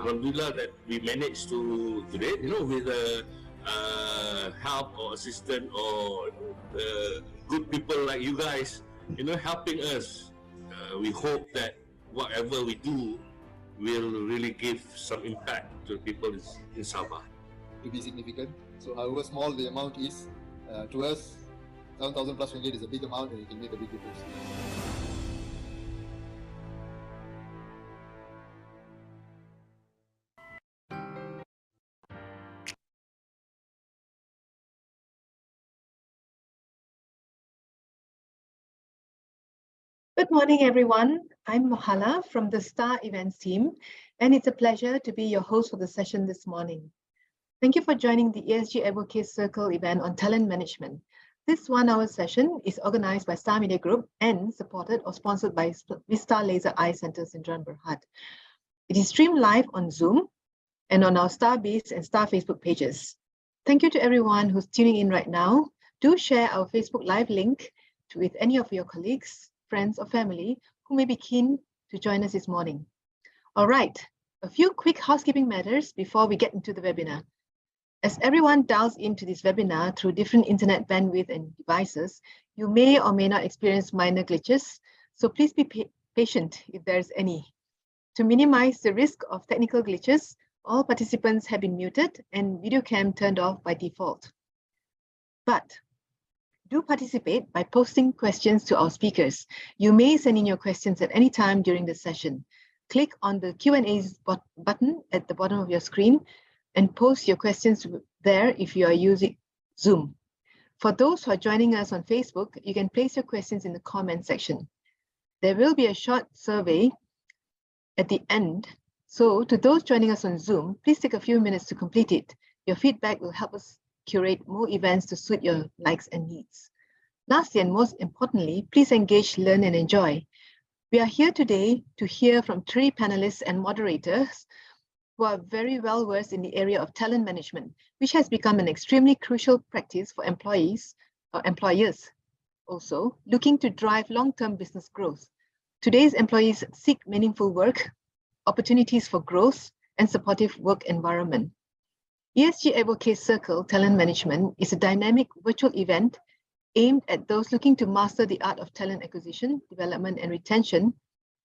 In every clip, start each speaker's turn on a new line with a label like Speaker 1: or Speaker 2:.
Speaker 1: alhamdulillah that we managed to today, with the help or assistance or good people like you guys, helping us. We hope that whatever we do will really give some impact to people in Sabah.
Speaker 2: To be significant. So however small the amount is, to us, 7,000 plus ringgit is a big amount and it can make a big difference.
Speaker 3: Good morning, everyone. I'm Mohala from the STAR Events team, and it's a pleasure to be your host for the session this morning. Thank you for joining the ESG Advocates Circle event on talent management. This 1-hour session is organized by Star Media Group and supported or sponsored by Vista Laser Eye Center Sdn Bhd. It is streamed live on Zoom and on our Star Base and Star Facebook pages. Thank you to everyone who's tuning in right now. Do share our Facebook Live link with any of your colleagues, friends or family who may be keen to join us this morning. All right, a few quick housekeeping matters before we get into the webinar. As everyone dials into this webinar through different internet bandwidth and devices, you may or may not experience minor glitches, so please be patient if there's any. To minimize the risk of technical glitches, all participants have been muted and video cam turned off by default. But do participate by posting questions to our speakers. You may send in your questions at any time during the session. Click on the Q&A button at the bottom of your screen and post your questions there if you are using Zoom. For those who are joining us on Facebook, you can place your questions in the comment section. There will be a short survey at the end. So to those joining us on Zoom, please take a few minutes to complete it. Your feedback will help us curate more events to suit your likes and needs. Lastly, and most importantly, please engage, learn, and enjoy. We are here today to hear from 3 panelists and moderators who are very well versed in the area of talent management, which has become an extremely crucial practice for employees or employers also looking to drive long-term business growth. Today's employees seek meaningful work, opportunities for growth, and supportive work environment. ESG Advocates Circle Talent Management is a dynamic virtual event aimed at those looking to master the art of talent acquisition, development, and retention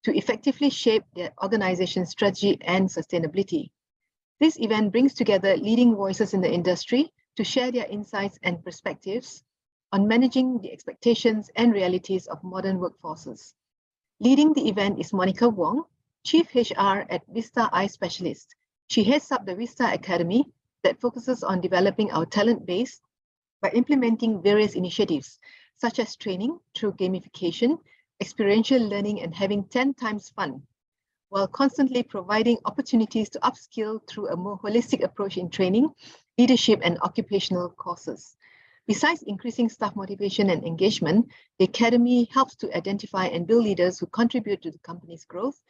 Speaker 3: to effectively shape their organization's strategy and sustainability. This event brings together leading voices in the industry to share their insights and perspectives on managing the expectations and realities of modern workforces. Leading the event is Monica Wong, Chief HR at Vista Eye Specialist. She heads up the Vista Academy that focuses on developing our talent base by implementing various initiatives, such as training through gamification, experiential learning, and having 10 times fun, while constantly providing opportunities to upskill through a more holistic approach in training, leadership, and occupational courses. Besides increasing staff motivation and engagement, the Academy helps to identify and build leaders who contribute to the company's growth.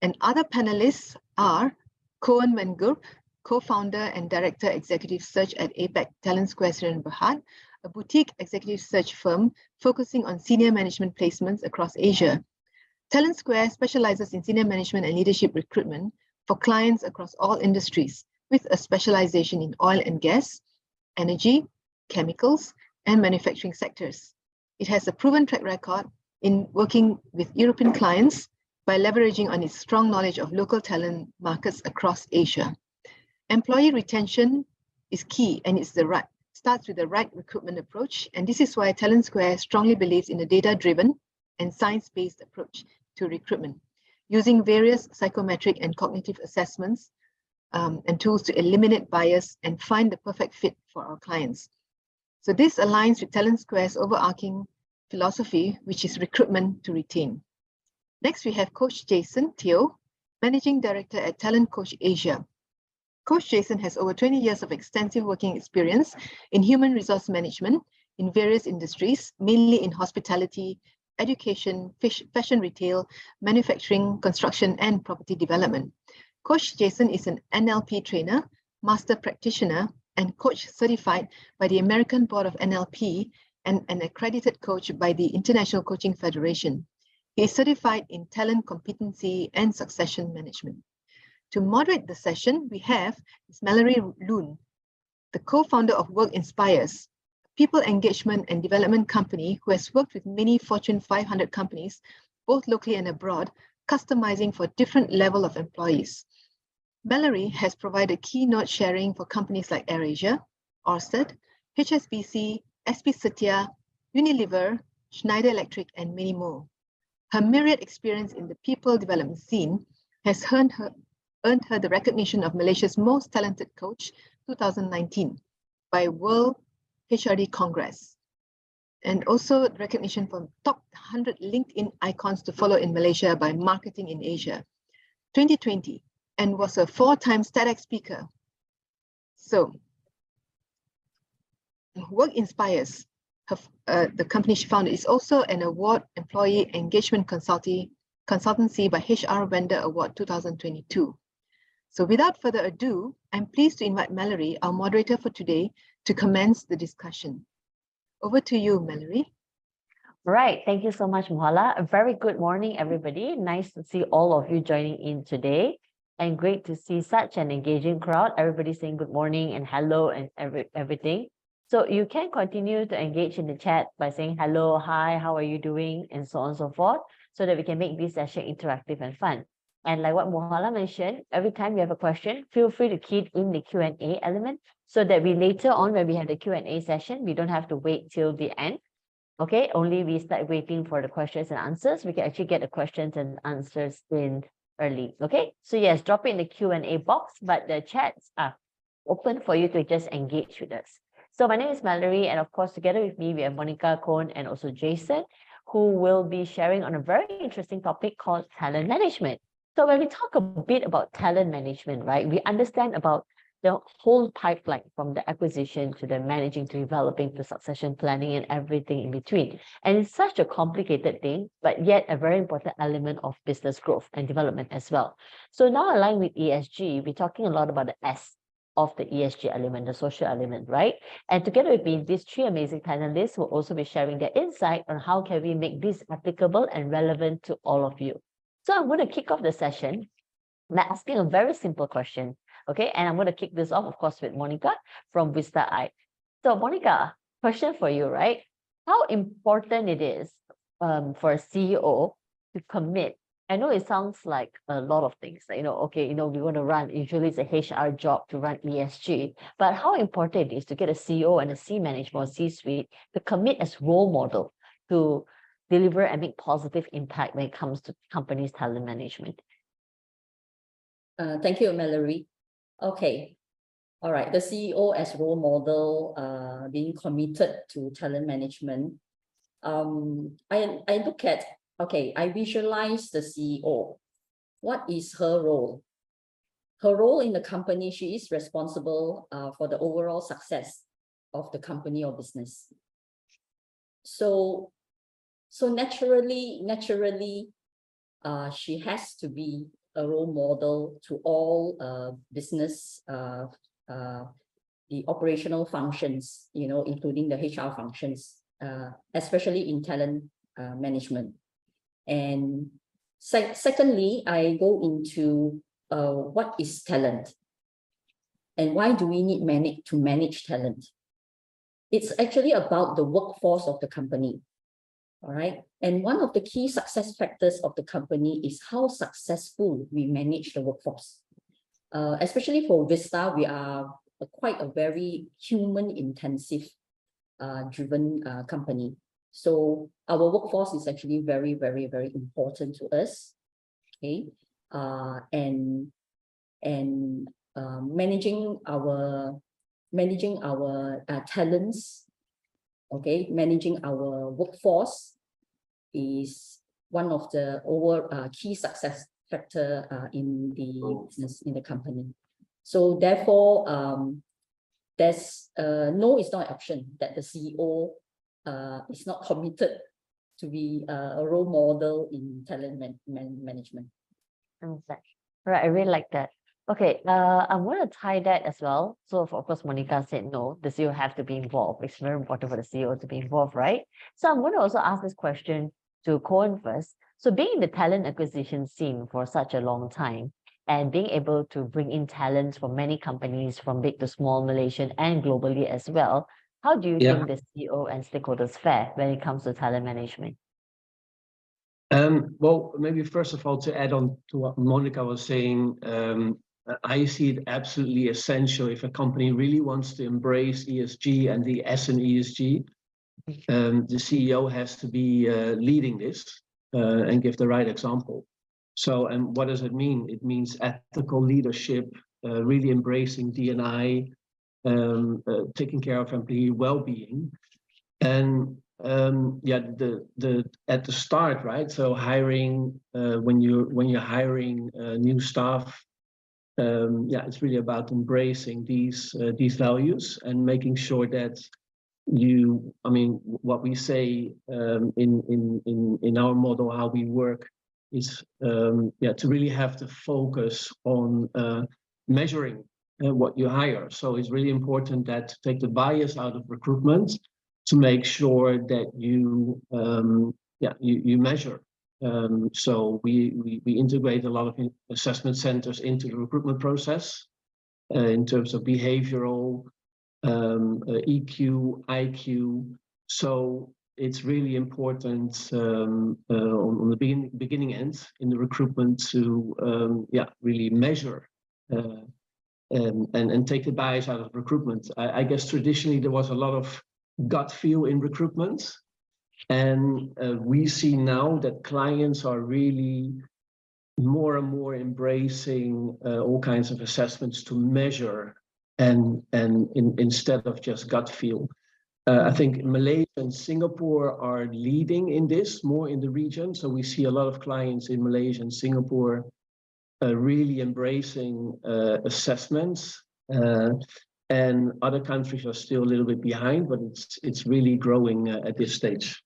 Speaker 3: And other panelists are Koen and Gurp, co-founder and director executive search at APAC TalentSquare Sdn Bhd, a boutique executive search firm focusing on senior management placements across Asia. TalentSquare specializes in senior management and leadership recruitment for clients across all industries, with a specialization in oil and gas, energy, chemicals, and manufacturing sectors. It has a proven track record in working with European clients by leveraging on its strong knowledge of local talent markets across Asia. Employee retention is key, and starts with the right recruitment approach, and this is why TalentSquare strongly believes in a data-driven and science-based approach to recruitment, using various psychometric and cognitive assessments and tools to eliminate bias and find the perfect fit for our clients. So this aligns with TalentSquare's overarching philosophy, which is recruitment to retain. Next, we have Coach Jason Teo, Managing Director at Talent Coach Asia. Coach Jason has over 20 years of extensive working experience in human resource management in various industries, mainly in hospitality, education, fashion retail, manufacturing, construction, and property development. Coach Jason is an NLP trainer, master practitioner, and coach certified by the American Board of NLP and an accredited coach by the International Coaching Federation. He is certified in talent competency and succession management. To moderate the session, we have Ms. Mallory Loone, the co-founder of Work Inspires, a people engagement and development company who has worked with many Fortune 500 companies, both locally and abroad, customizing for different level of employees. Mallory has provided keynote sharing for companies like AirAsia, Orsted, HSBC, SP Satya, Unilever, Schneider Electric, and many more. Her myriad experience in the people development scene has earned her the recognition of Malaysia's Most Talented Coach 2019 by World HRD Congress, and also recognition from top 100 LinkedIn icons to follow in Malaysia by Marketing in Asia 2020, and was a 4-time TEDx speaker. So, Work Inspires, the company she founded, is also an award employee engagement consultancy by HR Vendor Award 2022. So without further ado, I'm pleased to invite Mallory, our moderator for today, to commence the discussion. Over to you, Mallory.
Speaker 4: Right. Thank you so much, Mohala. A very good morning, everybody. Nice to see all of you joining in today. And great to see such an engaging crowd. Everybody saying good morning and hello and everything. So you can continue to engage in the chat by saying hello, hi, how are you doing, and so on and so forth, so that we can make this session interactive and fun. And like what Mohala mentioned, every time you have a question, feel free to key in the Q&A element so that we later on, when we have the Q&A session, we don't have to wait till the end. Okay, only we start waiting for the questions and answers. We can actually get the questions and answers in early. Okay, so yes, drop it in the Q&A box, but the chats are open for you to just engage with us. So my name is Mallory, and of course, together with me, we have Monica, Koen, and also Jason, who will be sharing on a very interesting topic called talent management. So when we talk a bit about talent management, right, we understand about the whole pipeline from the acquisition to the managing to developing to succession planning and everything in between. And it's such a complicated thing, but yet a very important element of business growth and development as well. So now aligned with ESG, we're talking a lot about the S of the ESG element, the social element, right? And together with me, these 3 amazing panelists will also be sharing their insight on how can we make this applicable and relevant to all of you. So I'm going to kick off the session by asking a very simple question, okay? And I'm going to kick this off, of course, with Monica from Vista Academy. So Monica, question for you, right? How important it is for a CEO to commit? I know it sounds like a lot of things, like, we want to run, usually it's a HR job to run ESG, but how important it is to get a CEO and a C management or C-suite to commit as role model to deliver and make positive impact when it comes to companies' talent management.
Speaker 5: Thank you, Mallory. Okay. All right. The CEO as role model, being committed to talent management. I look at, I visualize the CEO. What is her role? Her role in the company, she is responsible for the overall success of the company or business. So naturally, she has to be a role model to all business, the operational functions, including the HR functions, especially in talent management. And secondly, I go into what is talent and why do we need to manage talent? It's actually about the workforce of the company. All right. And one of the key success factors of the company is how successful we manage the workforce. Especially for Vista, we are quite a very human intensive driven company. So our workforce is actually very, very, very important to us. Okay. And managing our talents, okay, managing our workforce is one of the key success factor in the business, in the company. So therefore, there's no, it's not an option that the CEO is not committed to be a role model in talent management.
Speaker 4: Right, I really like that. Okay, I'm going to tie that as well. So of course, Monica said no, the CEO have to be involved. It's very important for the CEO to be involved, right? So I'm going to also ask this question to Koen first. So being in the talent acquisition scene for such a long time, and being able to bring in talents from many companies, from big to small, Malaysian and globally as well. How do you think the CEO and stakeholders fare when it comes to talent management?
Speaker 6: Well, maybe first of all, to add on to what Monica was saying, I see it absolutely essential if a company really wants to embrace ESG and the S in ESG, the CEO has to be leading this and give the right example. So, and what does it mean? It means ethical leadership, really embracing D&I, taking care of employee well-being, and at the start, right? So hiring when you're hiring new staff, it's really about embracing these values and making sure that what we say in our model, how we work, is to really have to focus on measuring what you hire. So it's really important that to take the bias out of recruitment, to make sure that you measure. So we integrate a lot of assessment centers into the recruitment process in terms of behavioral, EQ, IQ. So it's really important on the beginning end in the recruitment to really measure and take the bias out of recruitment. I guess traditionally there was a lot of gut feel in recruitment, and we see now that clients are really more and more embracing all kinds of assessments to measure and instead of just gut feel. I think Malaysia and Singapore are leading in this more in the region. So we see a lot of clients in Malaysia and Singapore really embracing assessments. And other countries are still a little bit behind, but it's really growing at this stage.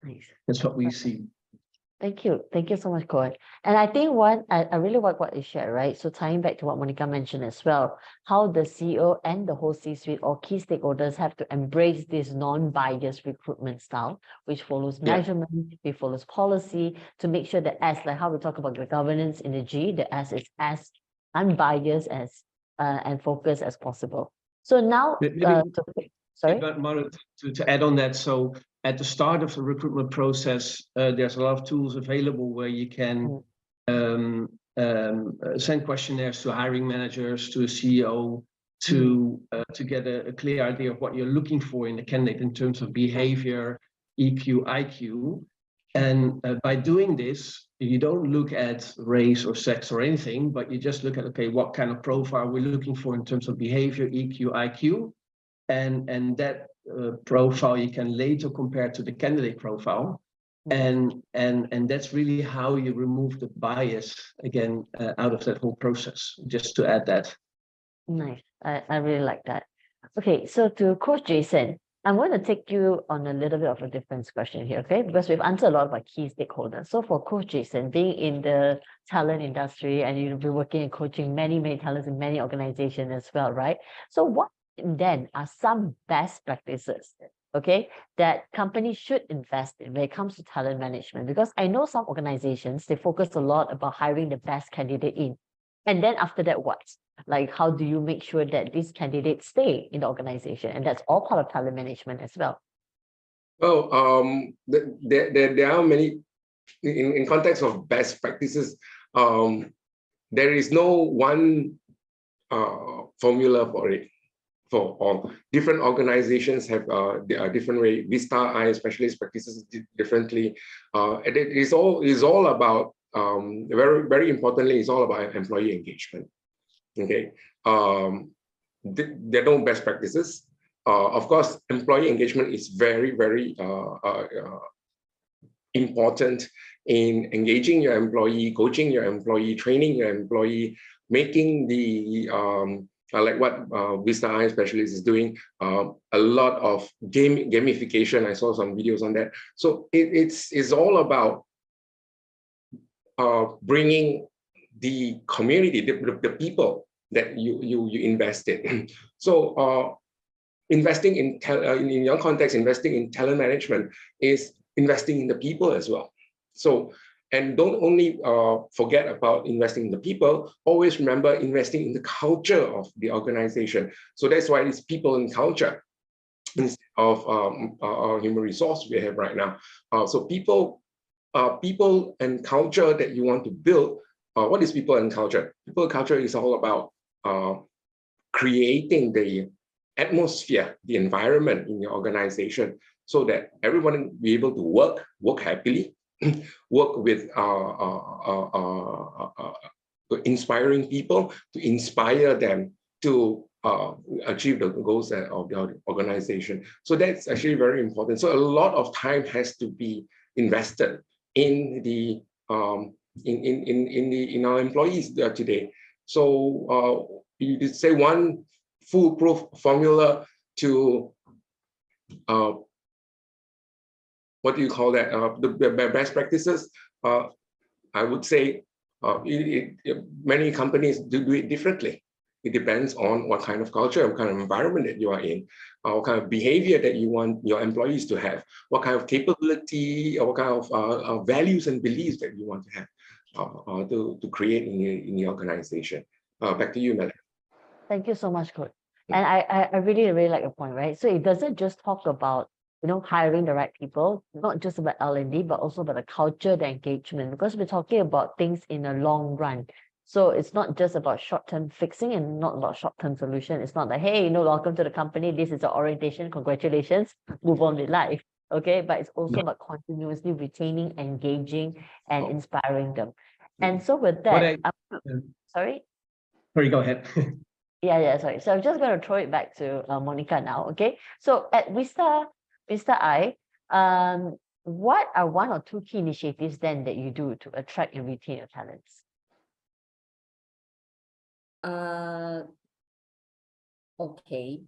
Speaker 4: Nice.
Speaker 6: That's what we see.
Speaker 4: Thank you. Thank you so much, Koen. And I think I really like what you shared, right? So tying back to what Monica mentioned as well, how the CEO and the whole C-suite or key stakeholders have to embrace this non-biased recruitment style, which follows measurement, it follows policy, to make sure that S, like how we talk about the governance in the G, the S is as unbiased as and focused as possible. So now, sorry?
Speaker 6: To add on that, so at the start of the recruitment process, there's a lot of tools available where you can send questionnaires to hiring managers, to a CEO, to get a clear idea of what you're looking for in the candidate in terms of behavior, EQ, IQ. And by doing this, you don't look at race or sex or anything, but you just look at, okay, what kind of profile we're looking for in terms of behavior, EQ, IQ, and that profile you can later compare to the candidate profile, and that's really how you remove the bias again out of that whole process. Just to add that.
Speaker 4: Nice, I really like that. Okay, so to Coach Jason, I'm going to take you on a little bit of a different question here, okay? Because we've answered a lot about key stakeholders. So for Coach Jason, being in the talent industry and you've been working and coaching many talents in many organizations as well, right? So what then are some best practices, okay, that companies should invest in when it comes to talent management? Because I know some organizations, they focus a lot about hiring the best candidate in. And then after that, what? Like, how do you make sure that these candidates stay in the organization? And that's all part of talent management as well.
Speaker 7: Well, there are many, in context of best practices, there is no one formula for it. For all different organizations have different way. Vista, I specialist practices differently. And it is all about very importantly, it's all about employee engagement. Okay, there are no best practices. Of course, employee engagement is very important in engaging your employee, coaching your employee, training your employee, making the like what Vista Specialist is doing, a lot of gamification. I saw some videos on that. So it's all about bringing the community, the people that you invest in. So investing in your context, investing in talent management is investing in the people as well. So And don't only forget about investing in the people, always remember investing in the culture of the organization. So that's why it's people and culture instead of human resource we have right now. So people and culture that you want to build. What is people and culture? People and culture is all about creating the atmosphere, the environment in your organization, so that everyone will be able to work happily, work with inspiring people, to inspire them to achieve the goals of the organization. So that's actually very important. So a lot of time has to be invested in the in our employees today. So you could say one foolproof formula to what do you call that? The best practices. I would say many companies do it differently. It depends on what kind of culture, what kind of environment that you are in, what kind of behavior that you want your employees to have, what kind of capability, or what kind of values and beliefs that you want to have to create in the organization. Back to you, Mallory.
Speaker 4: Thank you so much, Koen. And I really, really like your point, right? So it doesn't just talk about, hiring the right people, not just about L&D, but also about the culture, the engagement, because we're talking about things in a long run. So it's not just about short-term fixing and not about short-term solution. It's not like, hey, welcome to the company. This is the orientation. Congratulations. Move on with life. Okay. But it's also about continuously retaining, engaging, and inspiring them. And so with that, sorry?
Speaker 6: Sorry, go ahead.
Speaker 4: Sorry. So I'm just going to throw it back to Monica now. Okay. So at Vista I, what are one or two key initiatives then that you do to attract and retain your talents?
Speaker 5: Okay.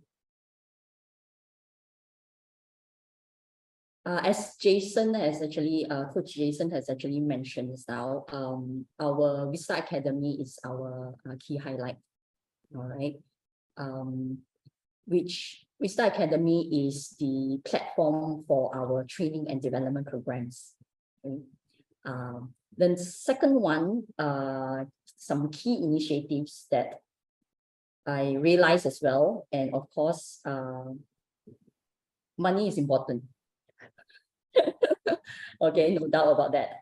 Speaker 5: As Jason has actually, Coach Jason has actually mentioned just now, our Vista Academy is our key highlight. All right. Which Vista Academy is the platform for our training and development programs. Okay. Then second one, some key initiatives that I realize as well, and of course, money is important. Okay, no doubt about that.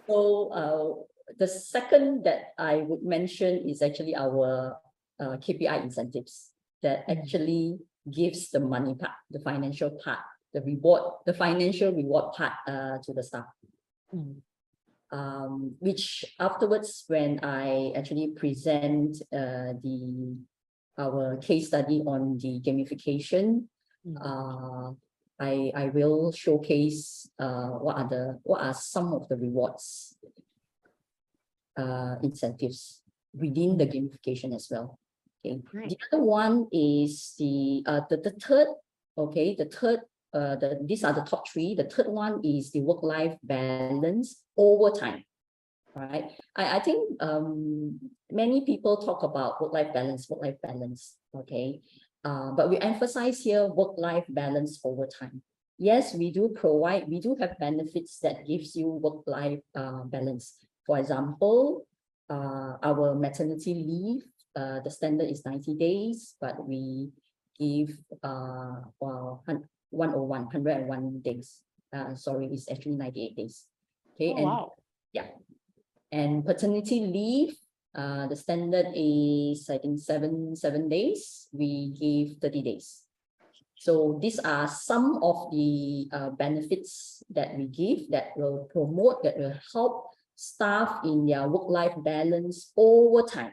Speaker 5: So the second that I would mention is actually our KPI incentives that actually gives the money part, the financial part, the financial reward part to the staff. Which afterwards, when I actually present our case study on the gamification, I will showcase what are some of the rewards incentives within the gamification as well. Okay. The other one is the third. Okay, these are the top three. The third one is the work-life balance over time. Right. I think many people talk about work-life balance. Okay. But we emphasize here work-life balance over time. Yes, we do have benefits that gives you work-life balance. For example, our maternity leave, the standard is 90 days, but we give 101 days. Sorry, it's actually 98 days. Okay. Wow. Yeah. And paternity leave, the standard is, I think, seven days. We give 30 days. So these are some of the benefits that we give that will promote, that will help staff in their work-life balance over time.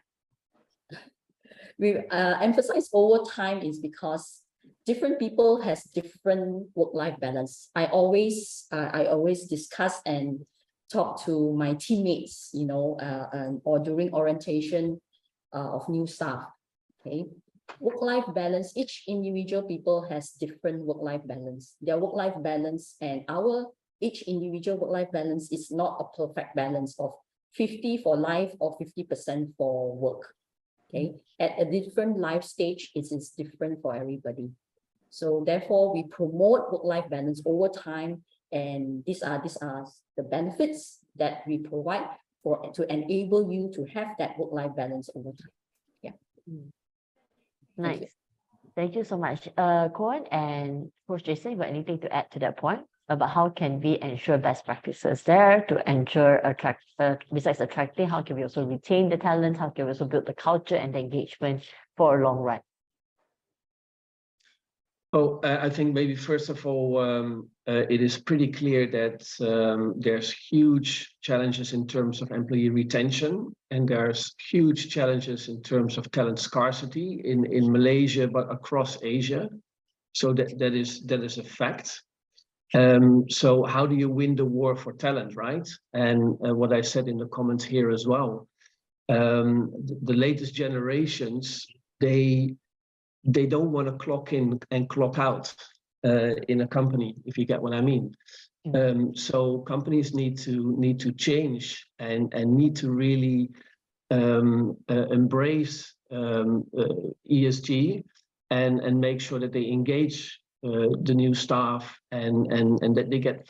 Speaker 5: We emphasize over time is because different people has different work-life balance. I always discuss and talk to my teammates, or during orientation of new staff. Okay, work-life balance. Each individual people has different work-life balance. Their work-life balance and each individual work-life balance is not a perfect balance of 50 for life or 50% for work. Okay, at a different life stage, it is different for everybody. So therefore, we promote work-life balance over time and these are the benefits that we provide to enable you to have that work-life balance over time. Yeah.
Speaker 4: Nice. Thank you so much. Koen and Coach Jason, you got anything to add to that point about how can we ensure best practices there to ensure besides attracting, how can we also retain the talent? How can we also build the culture and the engagement for a long run?
Speaker 6: Oh, I think maybe first of all, it is pretty clear that there's huge challenges in terms of employee retention, and there's huge challenges in terms of talent scarcity in Malaysia, but across Asia. So that is a fact. So how do you win the war for talent, right? And what I said in the comments here as well, the latest generations, they don't want to clock in and clock out in a company, if you get what I mean. So companies need to change and need to really embrace ESG and make sure that they engage the new staff and that they get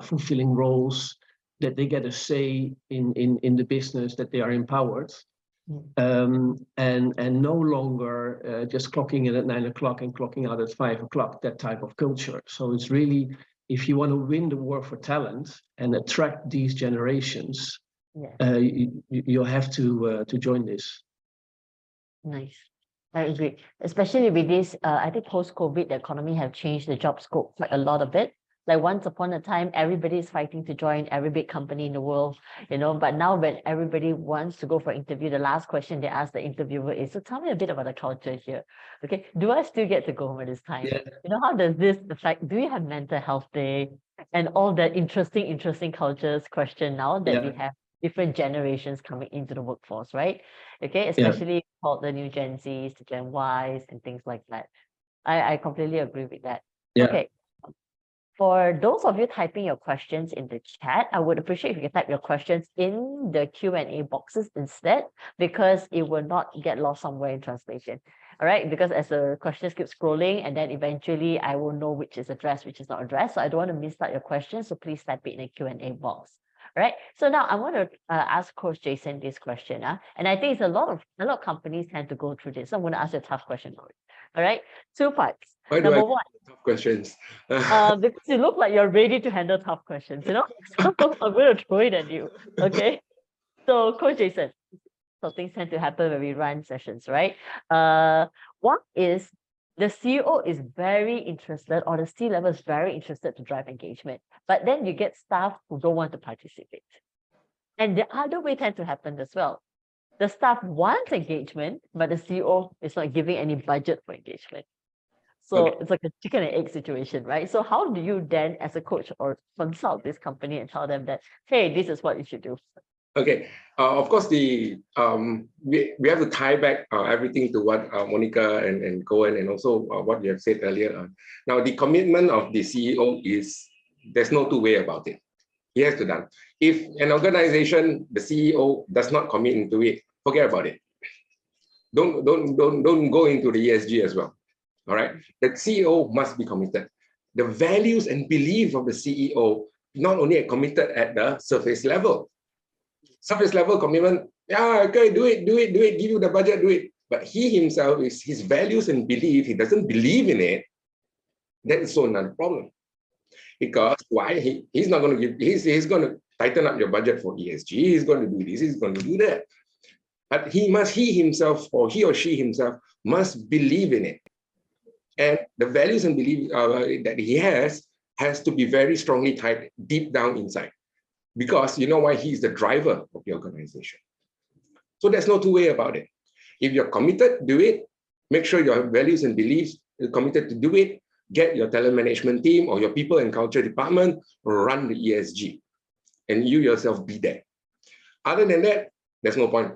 Speaker 6: fulfilling roles, that they get a say in the business, that they are empowered. And no longer just clocking in at 9 o'clock and clocking out at 5 o'clock, that type of culture. So it's really, if you want to win the war for talent and attract these generations, you have to join this.
Speaker 4: Nice. I agree. Especially with this, I think post-COVID, the economy have changed the job scope quite a lot of it. Like once upon a time, everybody is fighting to join every big company in the world, but now when everybody wants to go for interview, the last question they ask the interviewer is, so tell me a bit about the culture here. Okay, do I still get to go home at this time?
Speaker 6: Yeah.
Speaker 4: How does this affect, do we have mental health day and all that interesting cultures question now that we have different generations coming into the workforce, right? Okay, especially called the new Gen Zs, the Gen Ys and things like that. I completely agree with that.
Speaker 6: Yeah.
Speaker 4: Okay. For those of you typing your questions in the chat, I would appreciate if you can type your questions in the Q&A boxes instead, because it will not get lost somewhere in translation. All right, because as the questions keep scrolling, and then eventually I will know which is addressed, which is not addressed. So I don't want to miss out your questions. So please type it in the Q&A box. All right. So now I want to ask Coach Jason this question. And I think it's a lot of companies tend to go through this. So I'm going to ask you a tough question, Coach. All right. 2 parts.
Speaker 7: Why do
Speaker 4: Number
Speaker 7: I
Speaker 4: one.
Speaker 7: Tough questions.
Speaker 4: Because you look like you're ready to handle tough questions, So I'm going to throw it at you. Okay. So Coach Jason, so things tend to happen when we run sessions, right? One is the CEO is very interested, or the C-level is very interested to drive engagement, but then you get staff who don't want to participate. And the other way tends to happen as well. The staff wants engagement, but the CEO is not giving any budget for engagement. So It's like a chicken and egg situation, right? So how do you then, as a coach, or consult this company and tell them that, hey, this is what you should do?
Speaker 7: Okay. Of course, we have to tie back everything to what Monica and Koen and also what you have said earlier. Now, the commitment of the CEO is, there's no two way about it. He has to done. If an organization, the CEO does not commit into it, forget about it. Don't go into the ESG as well. All right. The CEO must be committed. The values and belief of the CEO not only are committed at the surface level. Surface level commitment, okay, do it, give you the budget, do it. But he himself, is his values and belief, he doesn't believe in it. That is so another problem. Because why? He's not going to give, he's going to tighten up your budget for ESG, he's going to do this, he's going to do that. But he himself, or he or she himself, must believe in it. And the values and belief that he has to be very strongly tied deep down inside. Because you know why? He's the driver of the organization. So there's no two way about it. If you're committed, do it. Make sure your values and beliefs are committed to do it. Get your talent management team or your people and culture department run the ESG. And you yourself be there. Other than that, there's no point.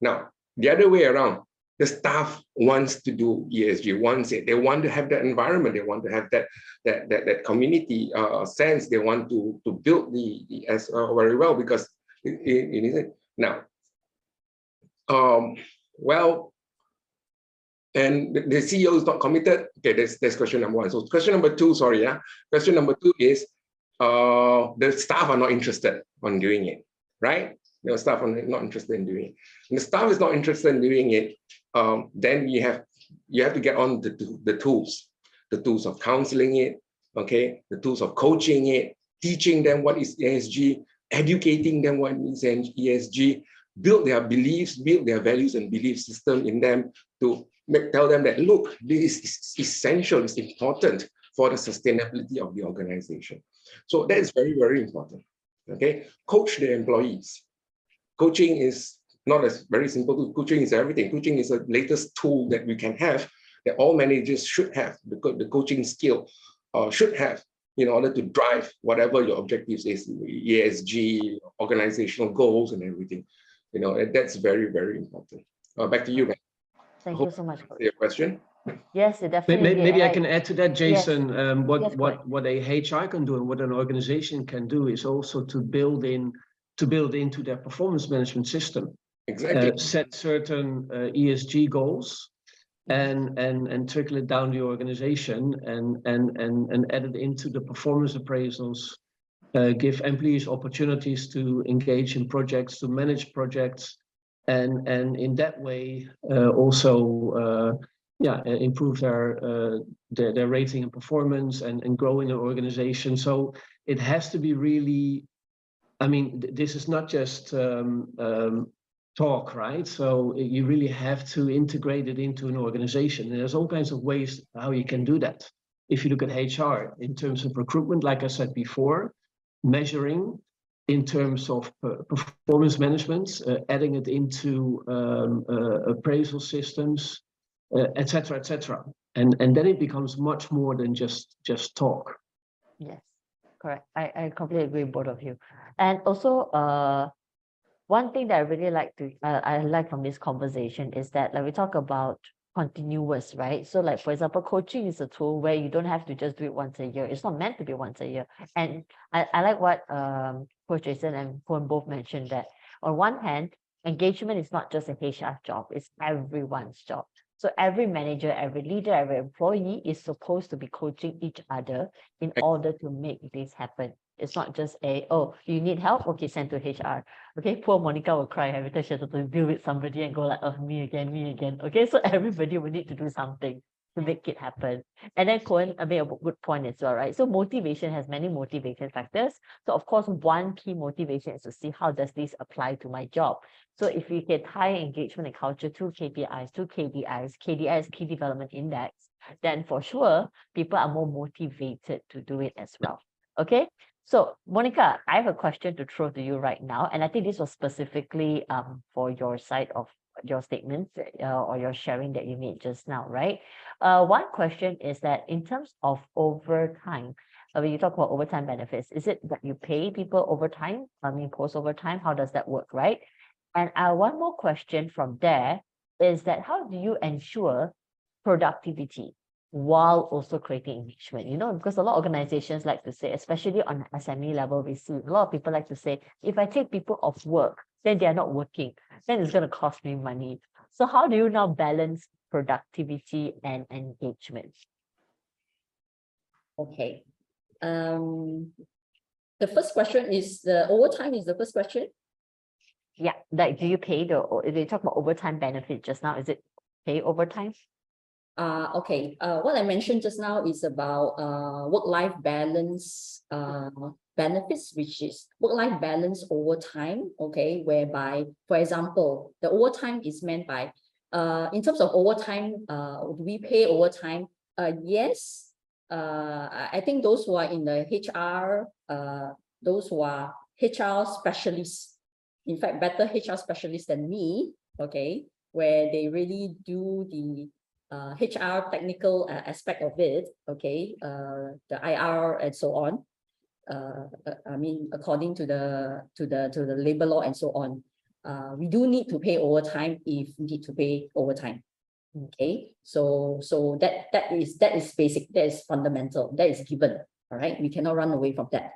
Speaker 7: Now, the other way around, the staff wants to do ESG, wants it. They want to have that environment. They want to have that community sense. They want to build the as very well, because it isn't now. Well, and the CEO is not committed. Okay, that's question number one. So question number two, sorry, question number two is, the staff are not interested on doing it, right? The staff are not interested in doing it. And the staff is not interested in doing it, then you have to get on the tools of counseling it, okay, the tools of coaching it, teaching them what is ESG, educating them what is ESG, build their beliefs, build their values and belief system in them to tell them that, look, this is essential, it's important for the sustainability of the organization. So that is very, very important. Okay, coach the employees. Coaching is not as very simple. Coaching is everything. Coaching is the latest tool that we can have, that all managers should have, because the coaching skill should have in order to drive whatever your objectives is, ESG, organizational goals and everything. You know, that's very, very important. Back to you, man.
Speaker 4: Thank you so much.
Speaker 7: Your question?
Speaker 4: Yes, it definitely.
Speaker 6: Maybe I can add to that, Jason.
Speaker 4: Yes.
Speaker 6: What a HR can do and what an organization can do is also to build into their performance management system.
Speaker 7: Exactly.
Speaker 6: Set certain ESG goals and trickle it down the organization and add it into the performance appraisals. Give employees opportunities to engage in projects, to manage projects, and in that way also improve their rating and performance and grow in an organization. So it has to be really, I mean, this is not just talk, right? So you really have to integrate it into an organization. And there's all kinds of ways how you can do that. If you look at HR in terms of recruitment, like I said before, measuring in terms of performance management, adding it into appraisal systems, et cetera, and then it becomes much more than just talk.
Speaker 4: Yes, correct. I completely agree with both of you. And also, one thing that I really like I like from this conversation is that, like, we talk about continuous, right? So, like, for example, coaching is a tool where you don't have to just do it once a year. It's not meant to be once a year. And I like what Coach Jason and Koen both mentioned, that on one hand, engagement is not just a HR job, it's everyone's job. So every manager, every leader, every employee is supposed to be coaching each other in order to make this happen. It's not just oh, you need help? Okay, send to HR. Okay, poor Monica will cry every time she has to deal with somebody and go like, oh, me again. Okay, so everybody will need to do something to make it happen. And then Koen made a good point as well, right? So motivation has many motivation factors. So of course, one key motivation is to see how does this apply to my job. So if we can tie engagement and culture to KPIs, to KDIs, KDIs, Key Development Index, then for sure, people are more motivated to do it as well. Okay, so Monica, I have a question to throw to you right now. And I think this was specifically for your side of your statements or your sharing that you made just now, right? One question is that in terms of overtime, when you talk about overtime benefits, is it that you pay people overtime? I mean, post overtime, how does that work, right? And one more question from there is that how do you ensure productivity while also creating engagement? You know, because a lot of organizations like to say, especially on SME level, we see a lot of people like to say, if I take people off work, then they're not working, then it's going to cost me money. So how do you now balance productivity and engagement?
Speaker 5: Okay. The first question is the overtime is the first question.
Speaker 4: Yeah, like, do you pay they talk about overtime benefit just now, is it pay overtime?
Speaker 5: Okay. What I mentioned just now is about work-life balance benefits, which is work-life balance overtime. Okay, whereby, for example, the overtime is meant by in terms of overtime, do we pay overtime? Yes. I think those who are in the HR, those who are HR specialists, in fact, better HR specialists than me, okay, where they really do the HR technical aspect of it, okay, the IR and so on. I mean, according to the labor law and so on, we do need to pay overtime if we need to pay overtime. Okay, so that is basic, that is fundamental, that is given. All right, we cannot run away from that.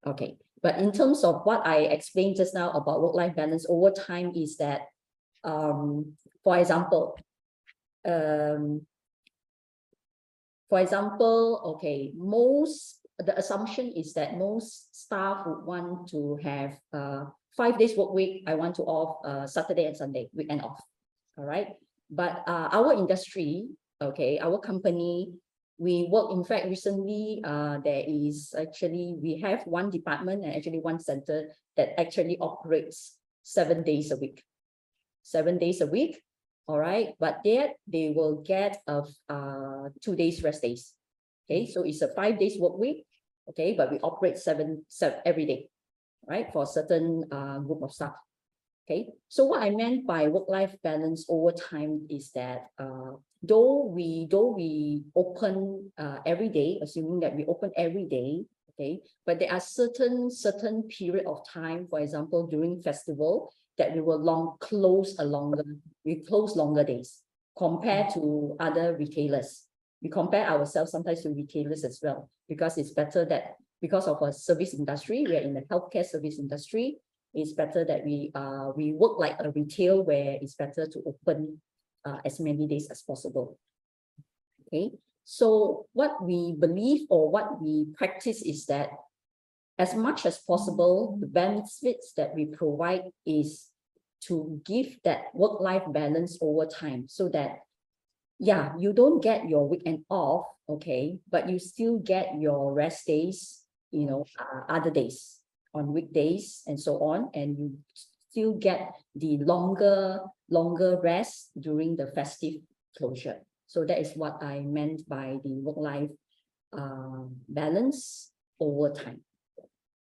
Speaker 5: Okay, but in terms of what I explained just now about work-life balance overtime is that, for example, okay, most the assumption is that most staff would want to have 5 days work week. I want to off Saturday and Sunday, weekend off. All right. But our industry, okay, our company, we work, in fact, recently, there is actually, we have one department and actually one center that actually operates 7 days a week. 7 days a week. All right. But there they will get 2 days rest days. Okay. So it's a 5 days work week. Okay. But we operate seven every day, right? For a certain group of staff. Okay. So what I meant by work-life balance over time is that though we open every day, assuming that we open every day, okay, but there are certain period of time, for example, during festival, that we will close longer days compared to other retailers. We compare ourselves sometimes to retailers as well, because it's better that, because of a service industry, we are in the healthcare service industry, it's better that we work like a retail, where it's better to open as many days as possible. Okay, so what we believe or what we practice is that as much as possible, the benefits that we provide is to give that work-life balance over time, so that, yeah, you don't get your weekend off, okay, but you still get your rest days, you know, other days on weekdays and so on, and you still get the longer rest during the festive closure. So that is what I meant by the work-life balance over time.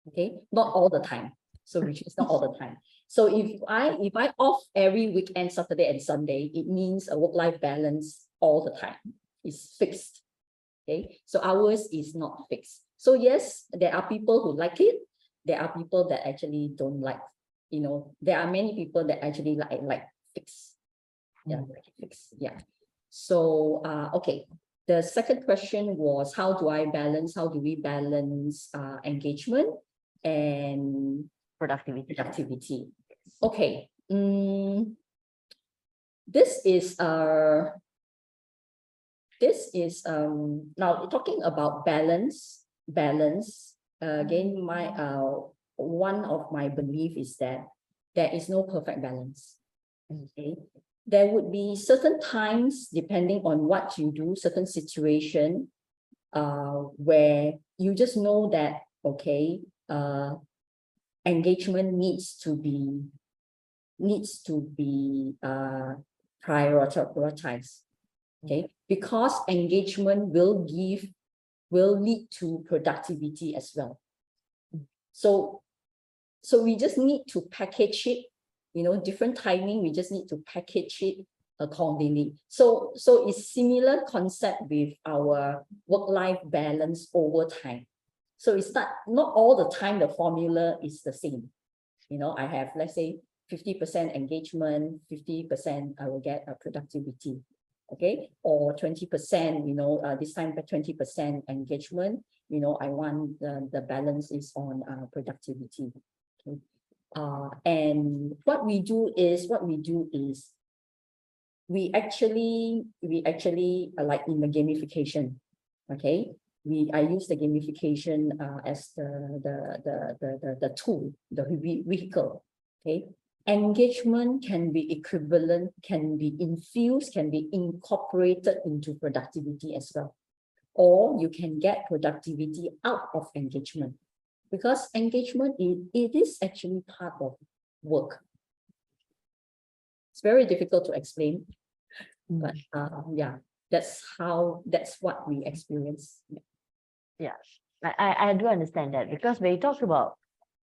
Speaker 5: Okay, not all the time. So which is not all the time. So if I off every weekend, Saturday and Sunday, it means a work-life balance all the time. It's fixed. Okay, so ours is not fixed. So yes, there are people who like it. There are people that actually don't like. You know, there are many people that actually like fixed. Yeah, like fixed. Yeah. So okay. The second question was, how do we balance engagement and productivity? Okay. This is now talking about balance. Again, one of my belief is that there is no perfect balance. Okay. There would be certain times, depending on what you do, certain situation where you just know that, okay, engagement needs to be prioritized. Okay, because engagement will lead to productivity as well. So we just need to package it, you know, different timing, we just need to package it accordingly. So it's similar concept with our work-life balance over time. So it's not all the time the formula is the same. You know, I have, let's say, 50% engagement, 50% I will get a productivity. Okay, or 20%, you know, this time 20% engagement, you know, I want the balance is on productivity. Okay. And what we do is we actually like in the gamification. Okay, I use the gamification as the tool, the vehicle. Okay, engagement can be equivalent, can be infused, can be incorporated into productivity as well, or you can get productivity out of engagement, because engagement it is actually part of work. It's very difficult to explain, but yeah, that's what we experience.
Speaker 4: Yeah, I do understand that, because when you talk about,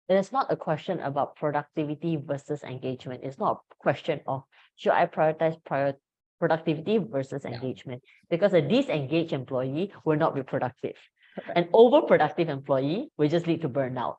Speaker 4: it's not a question about productivity versus engagement. It's not a question of should I prioritize productivity versus engagement, because a disengaged employee will not be productive. An overproductive employee will just lead to burnout.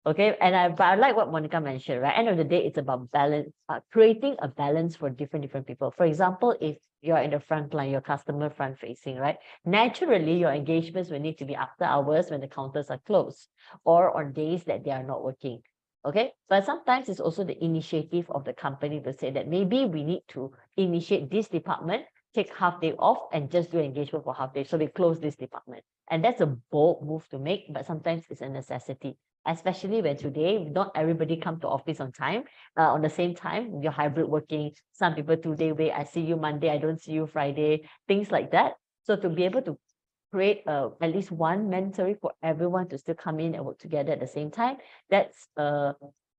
Speaker 4: Okay, but I like what Monica mentioned, right? End of the day, it's about balance, creating a balance for different people. For example, if you're in the front line, your customer front facing, right? Naturally, your engagements will need to be after hours when the counters are closed, or on days that they are not working. Okay, but sometimes it's also the initiative of the company to say that maybe we need to initiate this department, take half day off and just do engagement for half day. So we close this department And that's a bold move to make, but sometimes it's a necessity, especially when today, not everybody come to office on time, on the same time. You're hybrid working. Some people 2-day wait, I see you Monday, I don't see you Friday, things like that. So to be able to create at least one mandatory for everyone to still come in and work together at the same time, that's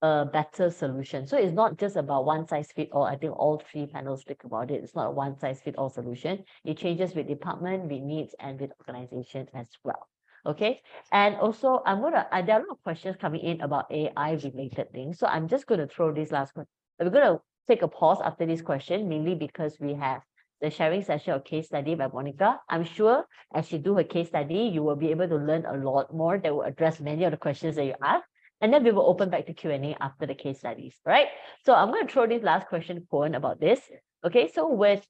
Speaker 4: a better solution. So it's not just about one size fit all. I think all three panels speak about it. It's not a one size fit all solution. It changes with department, with needs, and with organization as well. Okay. And also there are a lot of questions coming in about AI related things. So I'm just going to throw this last one. We're going to take a pause after this question, mainly because we have the sharing session of case study by Monica. I'm sure as she do her case study, you will be able to learn a lot more that will address many of the questions that you ask. And then we will open back to Q&A after the case studies, right? So I'm going to throw this last question to Koen about this. Okay, so with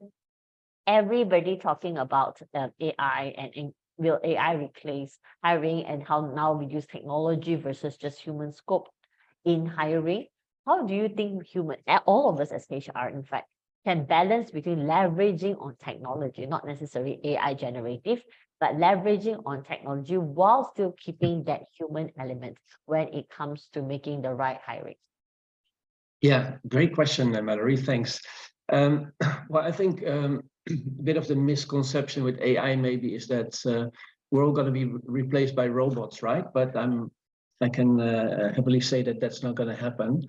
Speaker 4: everybody talking about AI and will AI replace hiring and how now we use technology versus just human scope in hiring, how do you think all of us as HR, in fact, can balance between leveraging on technology, not necessarily AI generative, but leveraging on technology while still keeping that human element when it comes to making the right hiring?
Speaker 6: Yeah, great question, Mallory. Thanks. Well, I think a bit of the misconception with AI maybe is that we're all going to be replaced by robots, right? But I can happily say that that's not going to happen.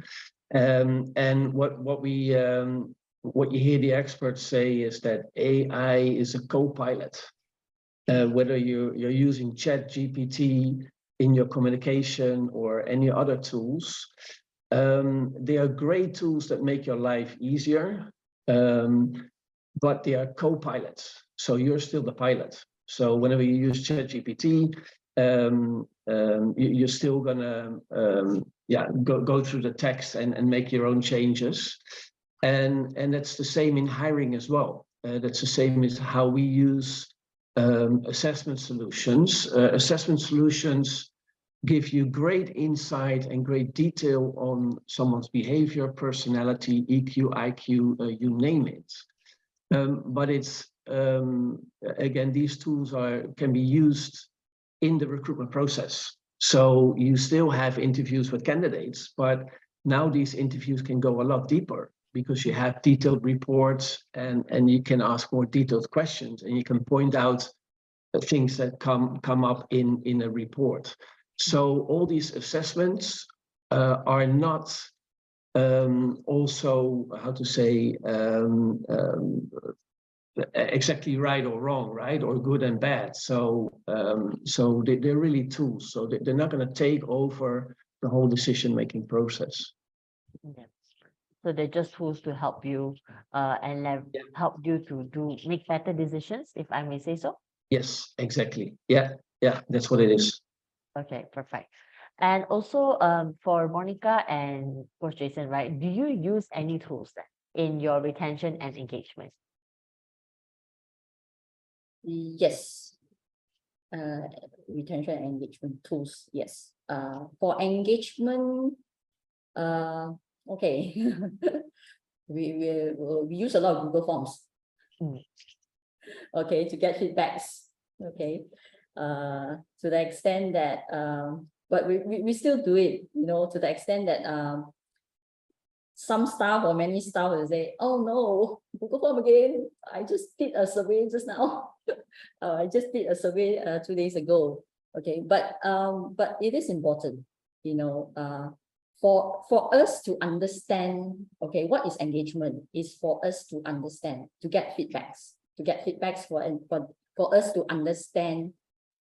Speaker 6: And what you hear the experts say is that AI is a copilot. Whether you're using ChatGPT in your communication or any other tools, they are great tools that make your life easier, but they are co-pilots. So you're still the pilot. So whenever you use ChatGPT, you're still gonna go through the text and make your own changes. And that's the same in hiring as well. That's the same as how we use assessment solutions. Assessment solutions give you great insight and great detail on someone's behavior, personality, EQ, IQ, you name it. But it's again, these tools can be used in the recruitment process. So you still have interviews with candidates, but now these interviews can go a lot deeper because you have detailed reports and you can ask more detailed questions and you can point out things that come up in a report. So all these assessments are not also, how to say, exactly right or wrong, right? Or good and bad. So they're really tools. So they're not going to take over the whole decision-making process.
Speaker 4: Yeah. So they're just tools to help you and help you to make better decisions, if I may say so.
Speaker 6: Yes, exactly. Yeah, that's what it is.
Speaker 4: Okay, perfect. And also for Monica and Coach Jason, right? Do you use any tools then in your retention and engagement?
Speaker 5: Yes. Retention and engagement tools, yes. For engagement, okay. we use a lot of Google Forms. Okay, to get feedbacks. Okay. To the extent that but we still do it, you know, to the extent that some staff or many staff will say, oh no, Google Form again. I just did a survey just now. I just did a survey 2 days ago. Okay, but it is important, you know, for us to understand, okay, what is engagement is for us to understand, to get feedbacks for us to understand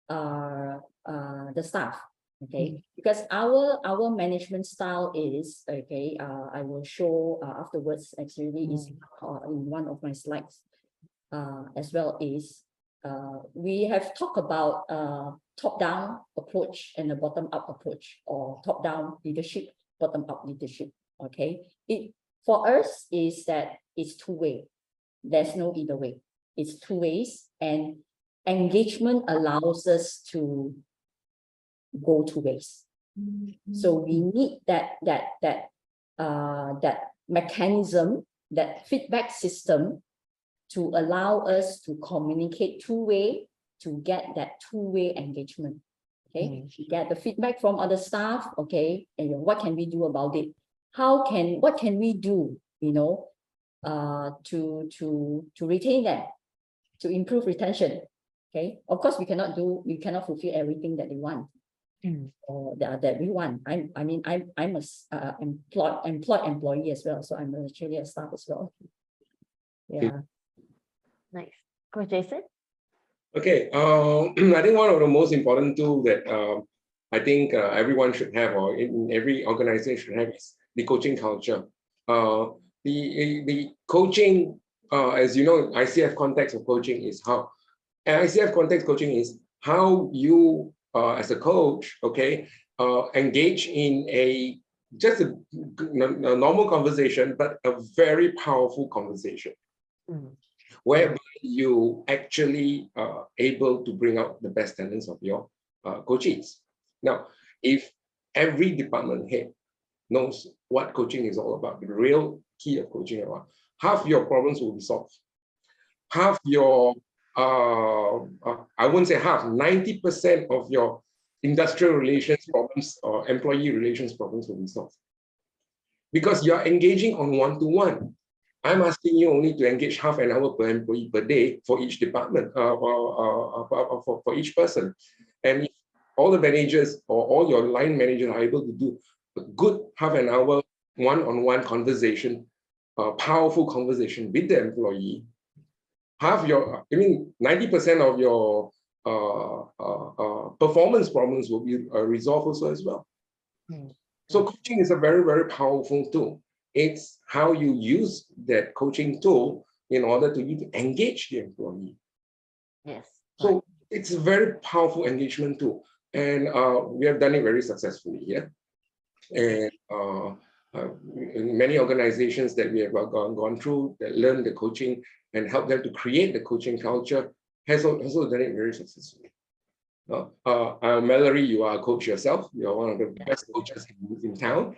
Speaker 5: the staff. Okay, because our management style is, okay, I will show afterwards, actually is in one of my slides as well, is we have talked about top-down approach and a bottom-up approach, or top-down leadership, bottom-up leadership. Okay, it for us is that it's two-way. There's no either way. It's two ways, and engagement allows us to go two ways. So we need that mechanism, that feedback system, to allow us to communicate two-way to get that two-way engagement. Okay, get the feedback from other staff. Okay, and what can we do about it? What can we do? To retain them, to improve retention. Okay, of course we cannot fulfill everything that they want. Or that we want. I'm a employed employee as well, so I'm actually a staff as well. Yeah.
Speaker 4: Nice. Go, Jason.
Speaker 7: Okay. I think one of the most important tools that I think everyone should have, or in every organization should have, is the coaching culture. The coaching, as you know, ICF context of coaching is how. ICF context coaching is how you, as a coach, okay, engage in just a normal conversation, but a very powerful conversation, whereby you actually able to bring out the best talents of your coachees. Now, if every department head knows what coaching is all about, the real key of coaching about, half your problems will be solved. Half your I wouldn't say half, 90% of your industrial relations problems or employee relations problems will be solved. Because you're engaging on one-to-one. I'm asking you only to engage half an hour per employee per day for each department, for each person. And if all the managers or all your line managers are able to do a good half an hour one-on-one conversation, powerful conversation with the employee, 90% of your performance problems will be resolved also as well. So coaching is a very, very powerful tool. It's how you use that coaching tool in order to engage the employee.
Speaker 4: Yes.
Speaker 7: So it's a very powerful engagement tool. And we have done it very successfully here. And in many organizations that we have gone through, that learn the coaching and help them to create the coaching culture, has also done it very successfully. Mallory, you are a coach yourself. You are one of the best coaches in town.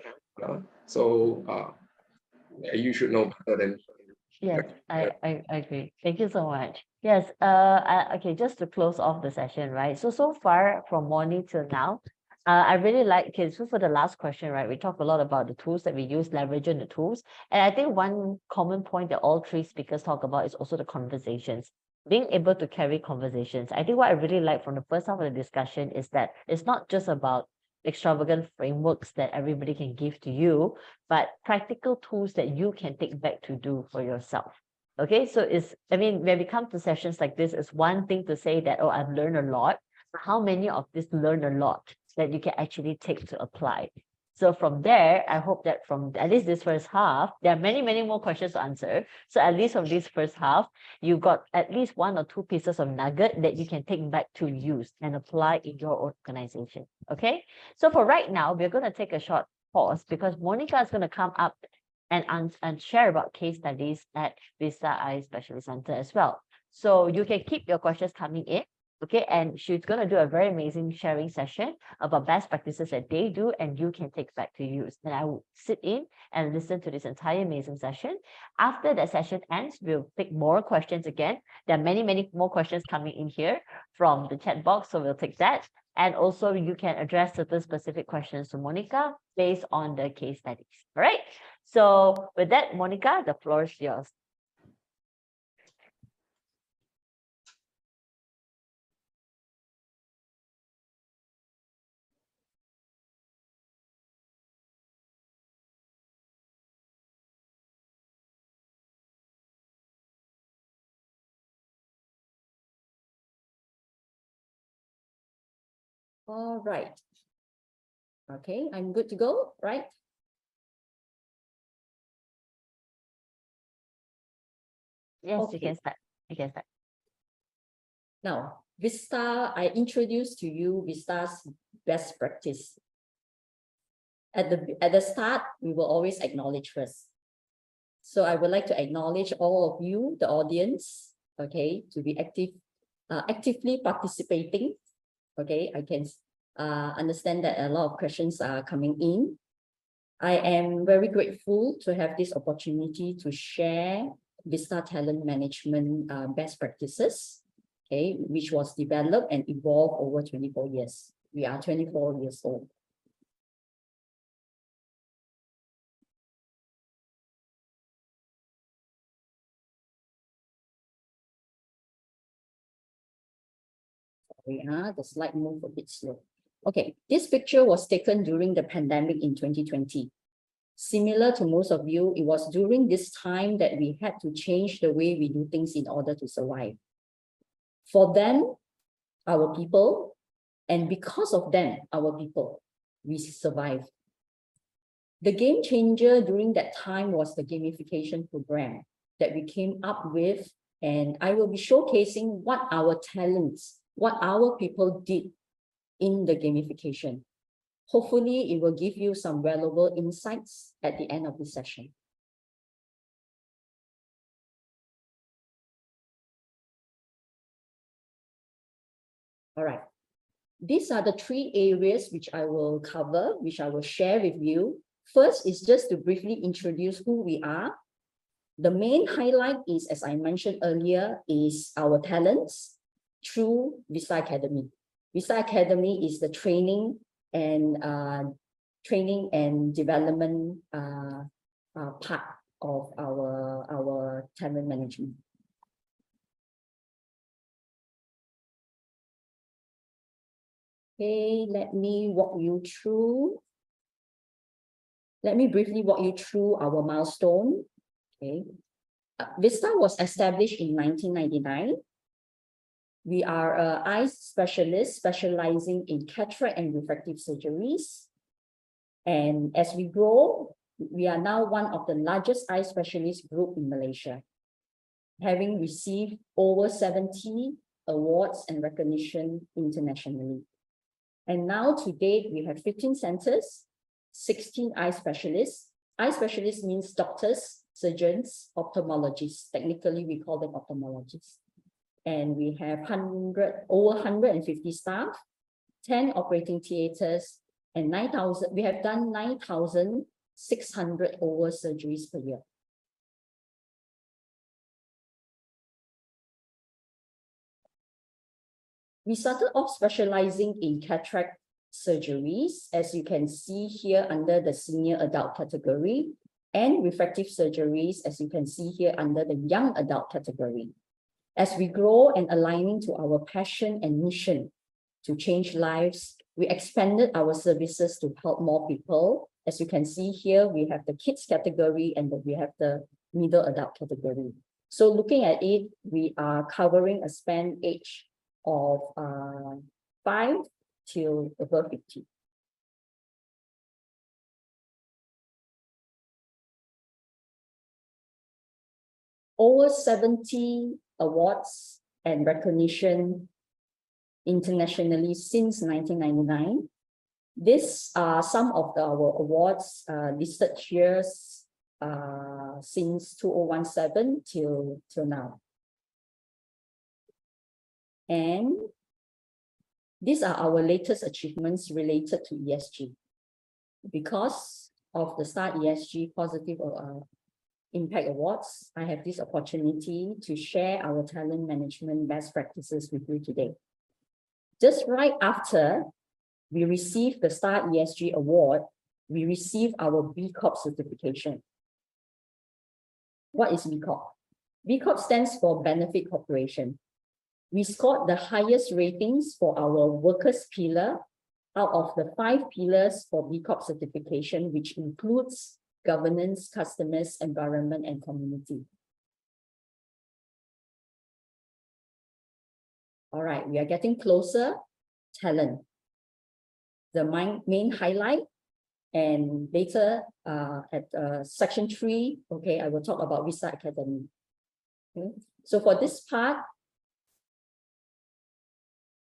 Speaker 7: So you should know better than.
Speaker 4: Yes, I agree. Thank you so much. Yes, okay, just to close off the session, right? So far from morning till now, I really like, okay, so for the last question, right, we talked a lot about the tools that we use, leveraging the tools. And I think one common point that all three speakers talk about is also the conversations, being able to carry conversations. I think what I really like from the first half of the discussion is that it's not just about extravagant frameworks that everybody can give to you, but practical tools that you can take back to do for yourself. Okay, so when we come to sessions like this, it's one thing to say that, oh, I've learned a lot. How many of this learn a lot that you can actually take to apply? So from there, I hope that from at least this first half, there are many, many more questions to answer. So at least from this first half, you got at least 1 or 2 pieces of nugget that you can take back to use and apply in your organization. Okay. So for right now, we're going to take a short pause because Monica is going to come up and share about case studies at Vista Eye Specialist Center as well. So you can keep your questions coming in. Okay, and she's going to do a very amazing sharing session about best practices that they do and you can take back to use. And I will sit in and listen to this entire amazing session. After that session ends, we'll take more questions again. There are many, many more questions coming in here from the chat box, so we'll take that. And also you can address certain specific questions to Monica based on the case studies. All right, so with that, Monica, the floor is yours.
Speaker 5: All right. Okay, I'm good to go, right?
Speaker 4: Yes,
Speaker 5: okay.
Speaker 4: You can start. You can start.
Speaker 5: Now, Vista, I introduced to you Vista's best practice. At the start, we will always acknowledge first. So I would like to acknowledge all of you, the audience, okay, to be actively participating. Okay, I can understand that a lot of questions are coming in. I am very grateful to have this opportunity to share Vista Talent Management best practices. okay, which was developed and evolved over 24 years. We are 24 years old. The slide moved a bit slow. Okay, this picture was taken during the pandemic in 2020. Similar to most of you, it was during this time that we had to change the way we do things in order to survive. For them, our people, and because of them, our people, we survived. The game changer during that time was the gamification program that we came up with, and I will be showcasing what our talents, what our people did in the gamification. Hopefully, it will give you some valuable insights at the end of the session. All right. These are the 3 areas which I will cover, which I will share with you. First is just to briefly introduce who we are. The main highlight is, as I mentioned earlier, is our talents through Vista Academy. Vista Academy is the training and development part of our talent management. Okay, let me briefly walk you through our milestone. Okay, Vista was established in 1999. We are an eye specialist specializing in cataract and refractive surgeries. And as we grow, we are now one of the largest eye specialist group in Malaysia, having received over 70 awards and recognition internationally. And now to date, we have 15 centers, 16 eye specialists. Eye specialists means doctors, surgeons, ophthalmologists. Technically, we call them ophthalmologists. And we have over 150 staff, 10 operating theaters, and 9,000. We have done 9,600 over surgeries per year. We started off specializing in cataract surgeries, as you can see here under the senior adult category, and refractive surgeries, as you can see here under the young adult category. As we grow and aligning to our passion and mission to change lives, we expanded our services to help more people. As you can see here, we have the kids category and we have the middle adult category. So looking at it, we are covering a span age of 5 till above 50. Over 70 awards and recognition internationally since 1999. These are some of our awards listed here since 2017 till now. And these are our latest achievements related to ESG. Because of the Star ESG Positive Impact Awards, I have this opportunity to share our talent management best practices with you today. Just right after we received the Star ESG Award, we received our BCorp Certification. What is BCorp? BCorp stands for Benefit Corporation. We scored the highest ratings for our workers pillar out of the 5 pillars for BCorp certification, which includes governance, customers, environment, and community. All right, we are getting closer. Talent. The main highlight, and later at section 3, okay, I will talk about Vista Academy. Okay. So for this part,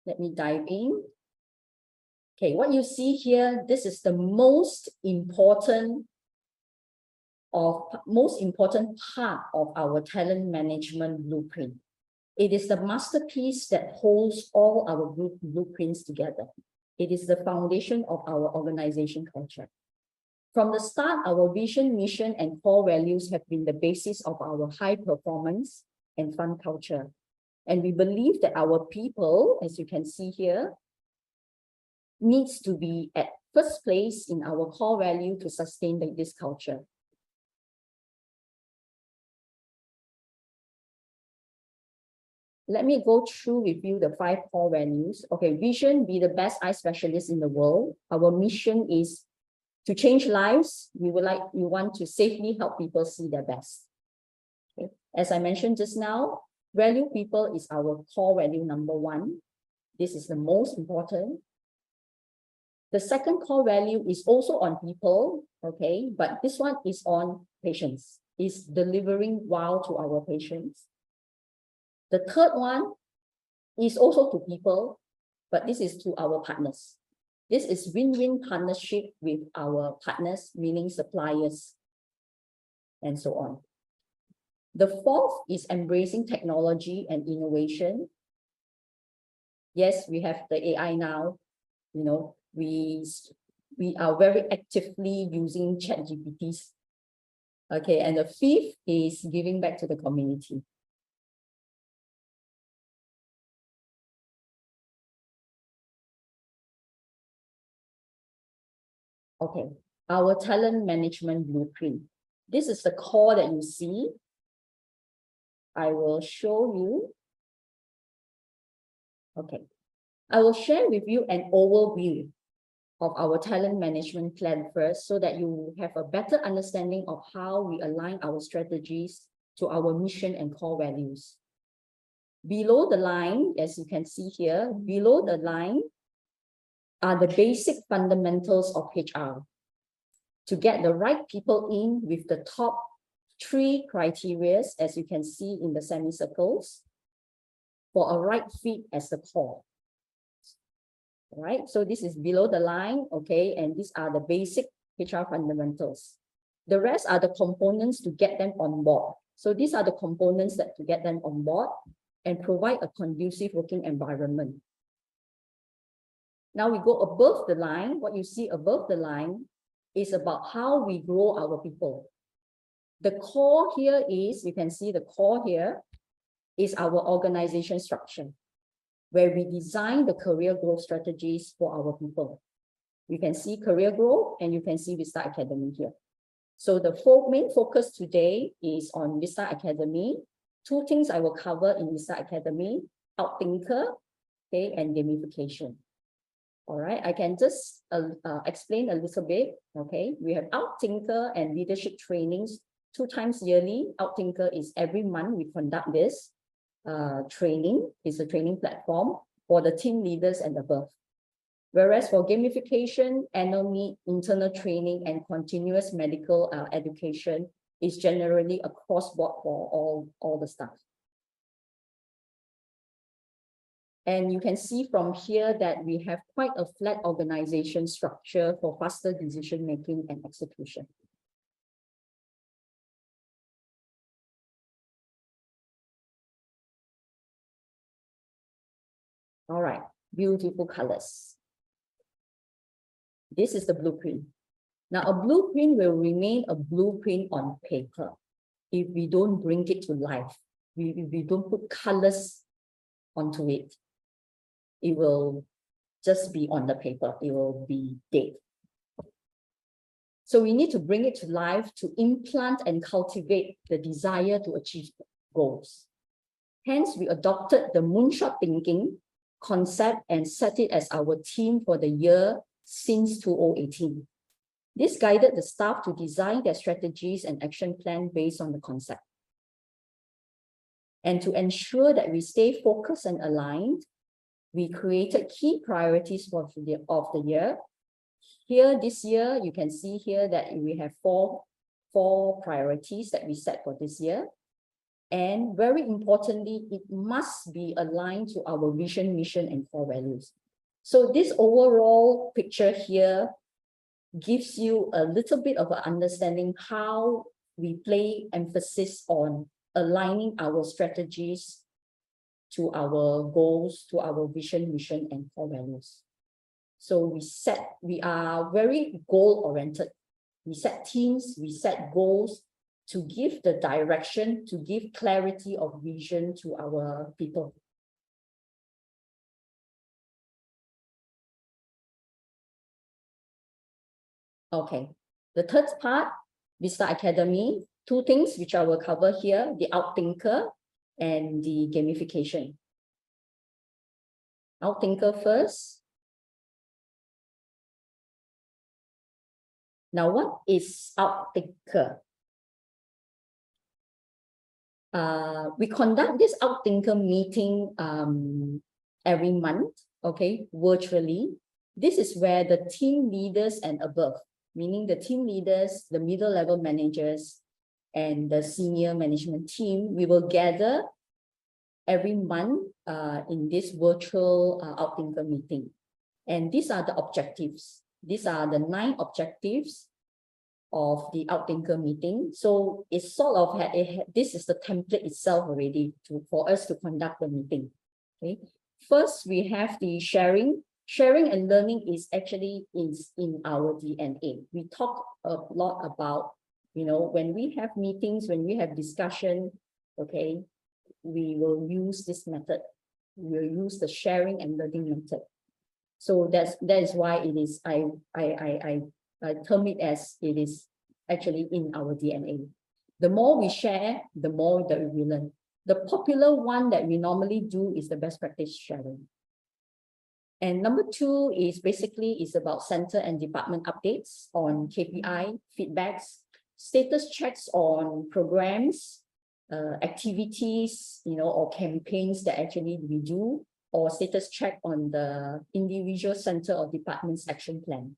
Speaker 5: let me dive in. Okay, what you see here, this is the most important part of our talent management blueprint. It is the masterpiece that holds all our blueprints together. It is the foundation of our organization culture. From the start, our vision, mission, and core values have been the basis of our high performance and fun culture. And we believe that our people, as you can see here, needs to be at first place in our core value to sustain this culture. Let me go through with you the 5 core values. Okay, vision, be the best eye specialist in the world. Our mission is to change lives. We want to safely help people see their best. Okay. As I mentioned just now, value people is our core value number 1. This is the most important. The second core value is also on people, okay, but this one is on patients, is delivering wow to our patients. The third one is also to people, but this is to our partners. This is win-win partnership with our partners, meaning suppliers, and so on. The fourth is embracing technology and innovation. Yes, we have the AI now. You know, we are very actively using ChatGPTs. Okay, and the fifth is giving back to the community. Okay, our talent management blueprint. This is the core that you see. I will show you. Okay, I will share with you an overview of our talent management plan first so that you have a better understanding of how we align our strategies to our mission and core values. Below the line, as you can see here, below the line are the basic fundamentals of HR. To get the right people in with the top 3 criteria, as you can see in the semicircles, for a right fit as the core. All right, so this is below the line, okay, and these are the basic HR fundamentals. The rest are the components to get them on board. So these are the components that to get them on board and provide a conducive working environment. Now we go above the line. What you see above the line is about how we grow our people. The core here is, you can see the core here is our organization structure, where we design the career growth strategies for our people. You can see career growth and you can see Vista Academy here. So the main focus today is on Vista Academy. 2 things I will cover in Vista Academy: Outthinker, okay, and gamification. All right, I can just explain a little bit. Okay, we have Outthinker and leadership trainings 2 times yearly. Outthinker is every month we conduct this training. It's a training platform for the team leaders and above. Whereas for gamification, annual internal training and continuous medical education is generally across board for all the staff. And you can see from here that we have quite a flat organization structure for faster decision making and execution. All right, beautiful colors. This is the blueprint. Now, a blueprint will remain a blueprint on paper if we don't bring it to life. We don't put colors onto it. It will just be on the paper. It will be dead. So we need to bring it to life to implant and cultivate the desire to achieve goals. Hence, we adopted the moonshot thinking concept and set it as our theme for the year since 2018. This guided the staff to design their strategies and action plan based on the concept. And to ensure that we stay focused and aligned, we created key priorities of the year. Here, this year, you can see here that we have four priorities that we set for this year. And very importantly, it must be aligned to our vision, mission, and core values. So this overall picture here gives you a little bit of an understanding how we play emphasis on aligning our strategies to our goals, to our vision, mission, and core values. So we are very goal-oriented. We set teams, we set goals, to give the direction, to give clarity of vision to our people. Okay, the third part, Vista Academy, two things which I will cover here, the outthinker and the gamification. Outthinker first. Now, what is outthinker? We conduct this outthinker meeting every month, okay, virtually. This is where the team leaders and above, meaning the team leaders, the middle level managers, and the senior management team, we will gather every month in this virtual outthinker meeting. And these are the objectives. These are the 9 objectives of the outthinker meeting. So it's sort of, this is the template itself already for us to conduct the meeting. Okay. First, we have the sharing. Sharing and learning is actually in our DNA. We talk a lot about, you know, when we have meetings, when we have discussion, okay, we will use this method. We will use the sharing and learning method. So that is why it is, I term it as it is actually in our DNA. The more we share, the more that we learn. The popular one that we normally do is the best practice sharing. And number 2 is basically about center and department updates on KPI, feedbacks, status checks on programs, activities, you know, or campaigns that actually we do, or status check on the individual center or department's action plan.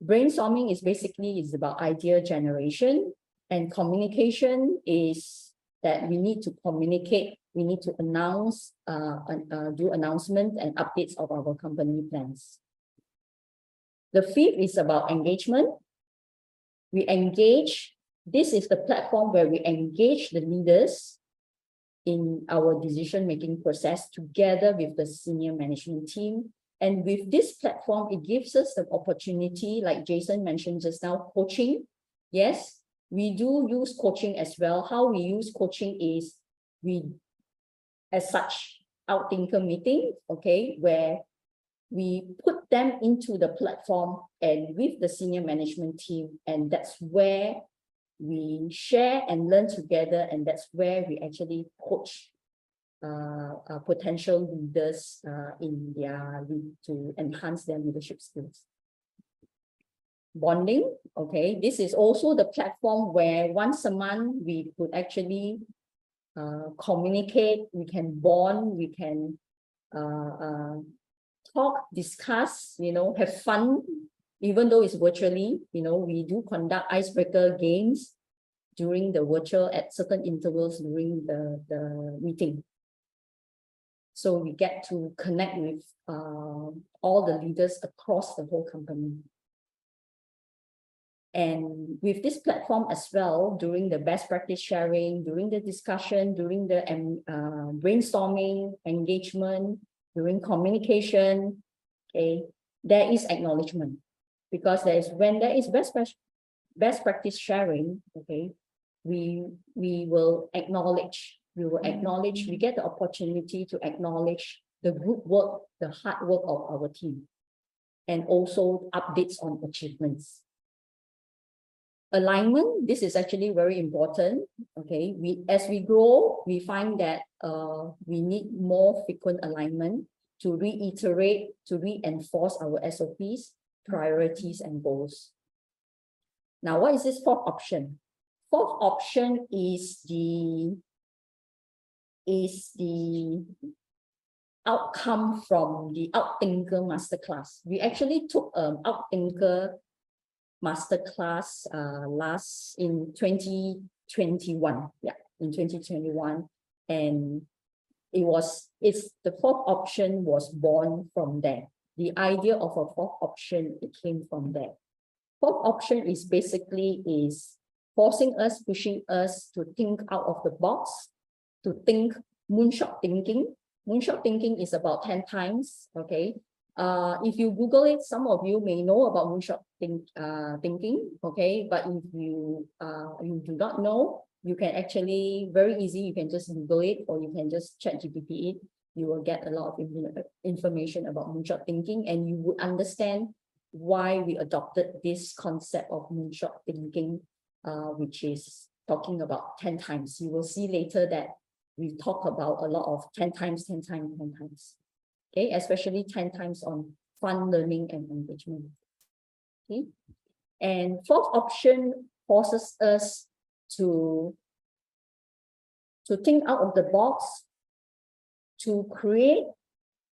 Speaker 5: Brainstorming is basically about idea generation, and communication is that we need to communicate, we need to announce, do announcements and updates of our company plans. The 5th is about engagement. We engage, this is the platform where we engage the leaders in our decision-making process together with the senior management team. And with this platform, it gives us the opportunity, like Jason mentioned just now, coaching. Yes, we do use coaching as well. How we use coaching is as such, outthinker meeting, okay, where we put them into the platform and with the senior management team, and that's where we share and learn together, and that's where we actually coach potential leaders in their to enhance their leadership skills. Bonding, okay, this is also the platform where once a month we could actually communicate, we can bond, we can talk, discuss, you know, have fun, even though it's virtually. You know, we do conduct icebreaker games during the virtual at certain intervals during the meeting. So we get to connect with all the leaders across the whole company. And with this platform as well, during the best practice sharing, during the discussion, during the brainstorming, engagement, during communication, okay, there is acknowledgement. Because when there is best practice sharing, okay, we will acknowledge. We will acknowledge, we get the opportunity to acknowledge the good work, the hard work of our team, and also updates on achievements. Alignment, this is actually very important. Okay, as we grow, we find that we need more frequent alignment to reiterate, to reinforce our SOPs, priorities, and goals. Now, what is this 4th option? 4th option is the outcome from the outthinker masterclass. We actually took outthinker masterclass last in 2021. Yeah, in 2021, and the 4th option was born from there. The idea of a 4th option, it came from there. 4th option is basically forcing us, pushing us to think out of the box, to think moonshot thinking. Moonshot thinking is about 10 times, okay? If you Google it, some of you may know about moonshot thinking, okay? But if you do not know, you can actually, very easy, you can just Google it, or you can just ChatGPT it. You will get a lot of information about moonshot thinking, and you would understand why we adopted this concept of moonshot thinking, which is talking about 10 times. You will see later that we talk about a lot of 10 times, 10 times, 10 times. Okay, especially 10 times on fun learning and engagement. Okay, and fourth option forces us to think out of the box, to create,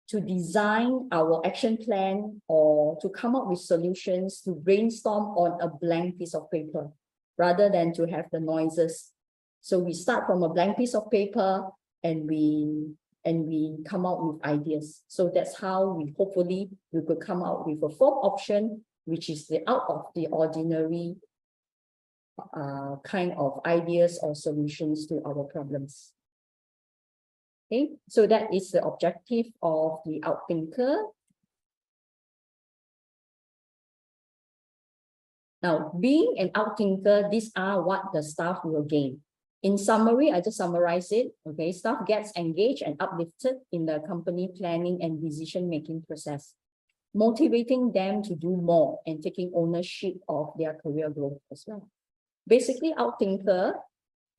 Speaker 5: to design our action plan, or to come up with solutions, to brainstorm on a blank piece of paper, rather than to have the noises. So we start from a blank piece of paper, and we come out with ideas. So that's how we hopefully we could come out with a fourth option, which is the out of the ordinary kind of ideas or solutions to our problems. Okay, so that is the objective of the outthinker. Now, being an outthinker, these are what the staff will gain. In summary, I just summarize it. Okay, staff gets engaged and uplifted in the company planning and decision-making process, motivating them to do more and taking ownership of their career growth as well. Basically, outthinker,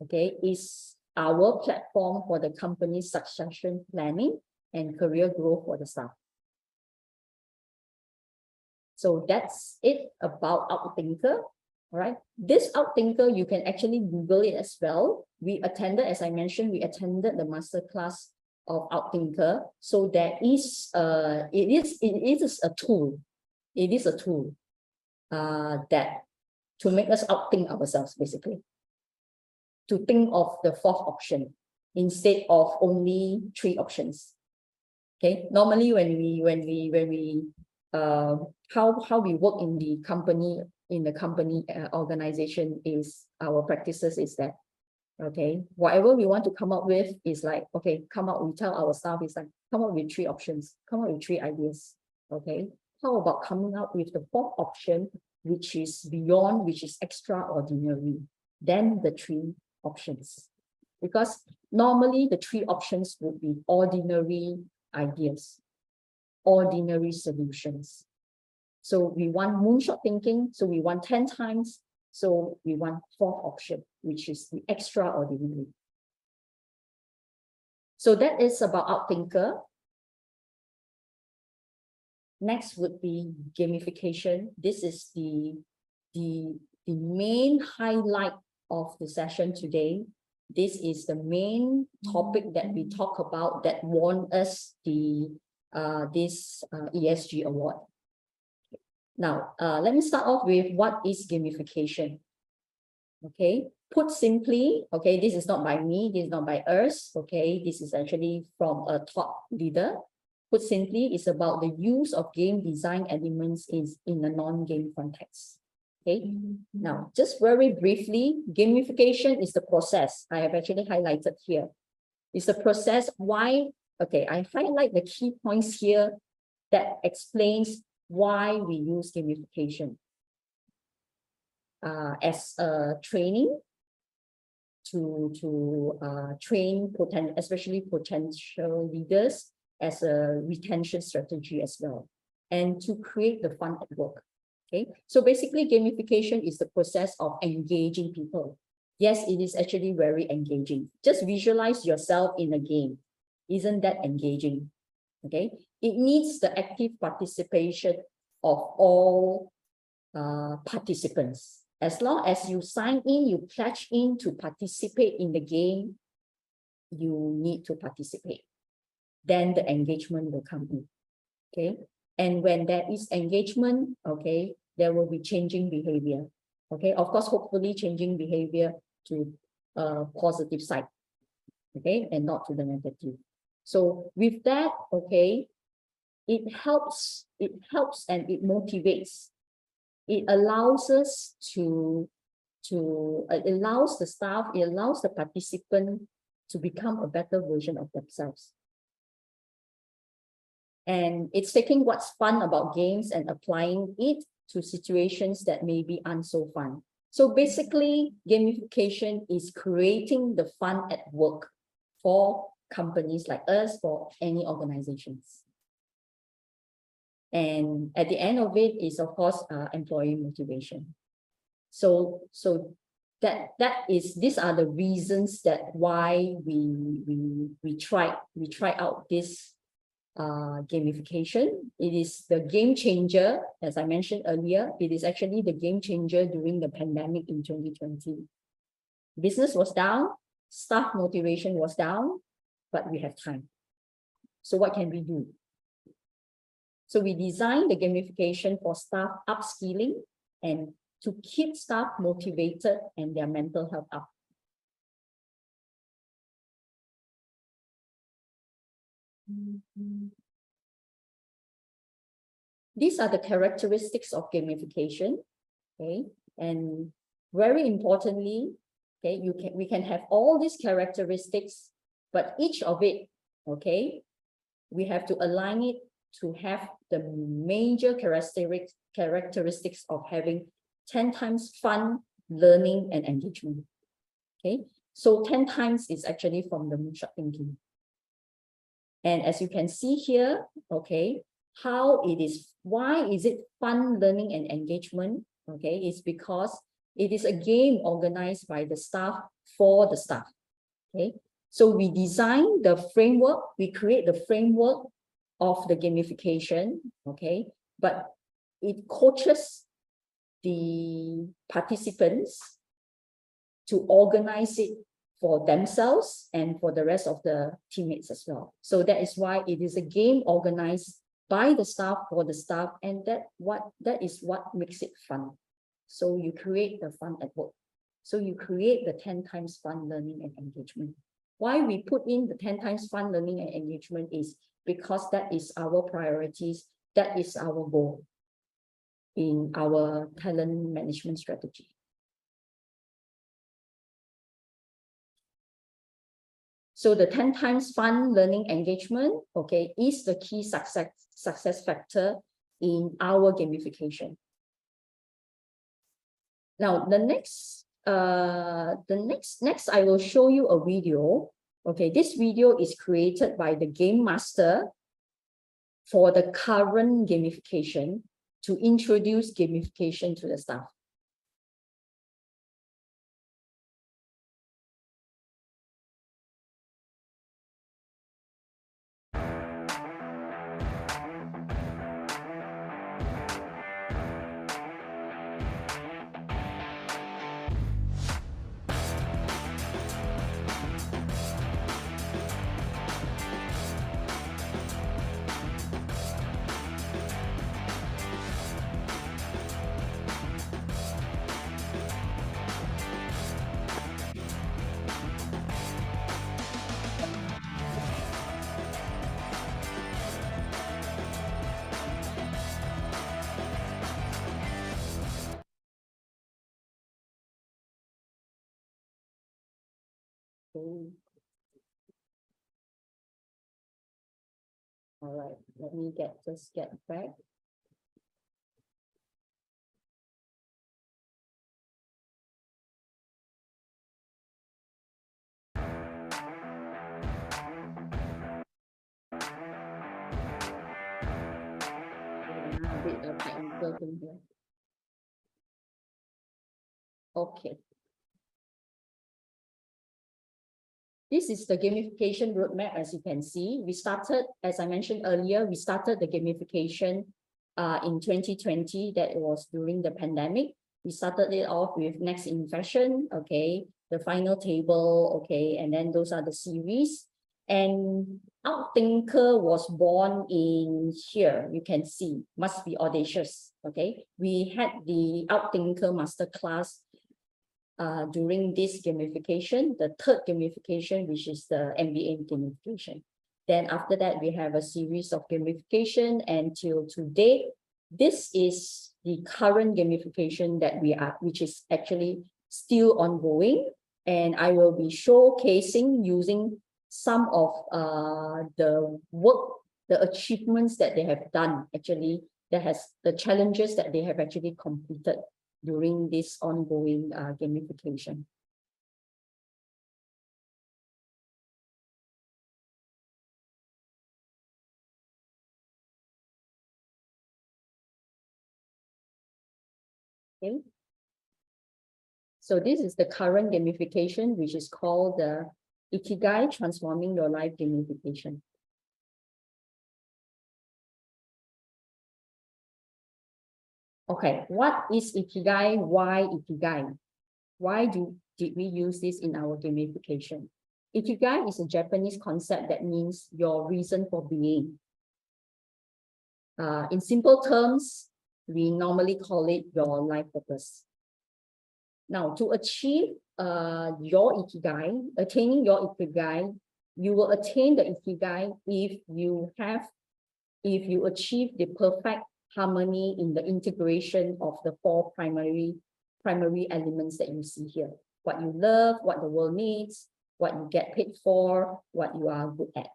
Speaker 5: okay, is our platform for the company's succession planning and career growth for the staff. So that's it about outthinker. All right, this outthinker, you can actually Google it as well. We attended, as I mentioned, we attended the masterclass of outthinker. So there is it is a tool. It is a tool that to make us outthink ourselves, basically. To think of the fourth option instead of only 3 options. Okay, normally when we how we work in the company organization is our practices is that, okay, whatever we want to come up with is like, okay, we tell our staff is like, come up with 3 options, come up with 3 ideas. Okay, how about coming up with the fourth option, which is beyond, which is extraordinary, then the 3 options? Because normally the 3 options would be ordinary ideas, ordinary solutions. So we want moonshot thinking, so we want 10 times, so we want 4th option, which is the extraordinary. So that is about outthinker. Next would be gamification. This is the main highlight of the session today. This is the main topic that we talk about that won us the this ESG award. Now, let me start off with what is gamification. Okay, put simply, okay, this is not by me, this is not by us, okay, this is actually from a top leader. Put simply, it's about the use of game design elements in a non-game context. Okay, now, just very briefly, gamification is the process. I have actually highlighted here. It's the process why, okay, I highlight the key points here that explains why we use gamification as a training to train especially potential leaders as a retention strategy as well, and to create the fun at work. Okay, so basically gamification is the process of engaging people. Yes, it is actually very engaging. Just visualize yourself in a game. Isn't that engaging? Okay, it needs the active participation of all participants. As long as you sign in, you pledge in to participate in the game, you need to participate. Then the engagement will come in. Okay, and when there is engagement, okay, there will be changing behavior. Okay, of course, hopefully changing behavior to a positive side. Okay, and not to the negative. So with that, okay, it helps and it motivates. It allows us it allows the staff, it allows the participant to become a better version of themselves. And it's taking what's fun about games and applying it to situations that maybe aren't so fun. So basically, gamification is creating the fun at work for companies like us, for any organizations. And at the end of it is, of course, employee motivation. So these are the reasons that why we try out this gamification. It is the game changer, as I mentioned earlier. It is actually the game changer during the pandemic in 2020. Business was down, staff motivation was down, but we have time. So what can we do? So we designed the gamification for staff upskilling and to keep staff motivated and their mental health up. These are the characteristics of gamification, okay? And very importantly, okay, we can have all these characteristics, but each of it, okay, we have to align it to have the major characteristics of having 10 times fun, learning, and engagement. Okay, so 10 times is actually from the moonshot thinking. And as you can see here, okay, why is it fun, learning, and engagement? Okay, it's because it is a game organized by the staff for the staff. Okay, so we design the framework, we create the framework of the gamification, okay, but it coaches the participants to organize it for themselves and for the rest of the teammates as well. So that is why it is a game organized by the staff for the staff, and that is what makes it fun. So you create the fun at work. So you create the 10 times fun, learning, and engagement. Why we put in the 10 times fun, learning, and engagement is because that is our priorities, that is our goal in our talent management strategy. So the 10 times fun, learning, engagement, okay, is the key success factor in our gamification. Now, next I will show you a video. Okay, this video is created by the game master for the current gamification to introduce gamification to the staff. Okay. All right, let me just get back. A bit of technical thing here. Okay. This is the gamification roadmap, as you can see. We started, as I mentioned earlier, we started the gamification in 2020. That was during the pandemic. We started it off with Next in Fashion, okay, the final table, okay, and then those are the series. And Outthinker was born in here. You can see, must be audacious, okay. We had the Outthinker masterclass during this gamification, the third gamification, which is the MBA gamification. Then after that, we have a series of gamification until today. This is the current gamification that which is actually still ongoing. And I will be showcasing using some of the work the achievements that they have done, actually, the challenges that they have actually completed during this ongoing gamification. Okay. So this is the current gamification, which is called the Ikigai Transforming Your Life Gamification. Okay, what is Ikigai? Why Ikigai? Why did we use this in our gamification? Ikigai is a Japanese concept that means your reason for being. In simple terms, we normally call it your life purpose. Now, to achieve your Ikigai, attaining your Ikigai, you will attain the Ikigai if you achieve the perfect harmony in the integration of the four primary elements that you see here. What you love, what the world needs, what you get paid for, what you are good at.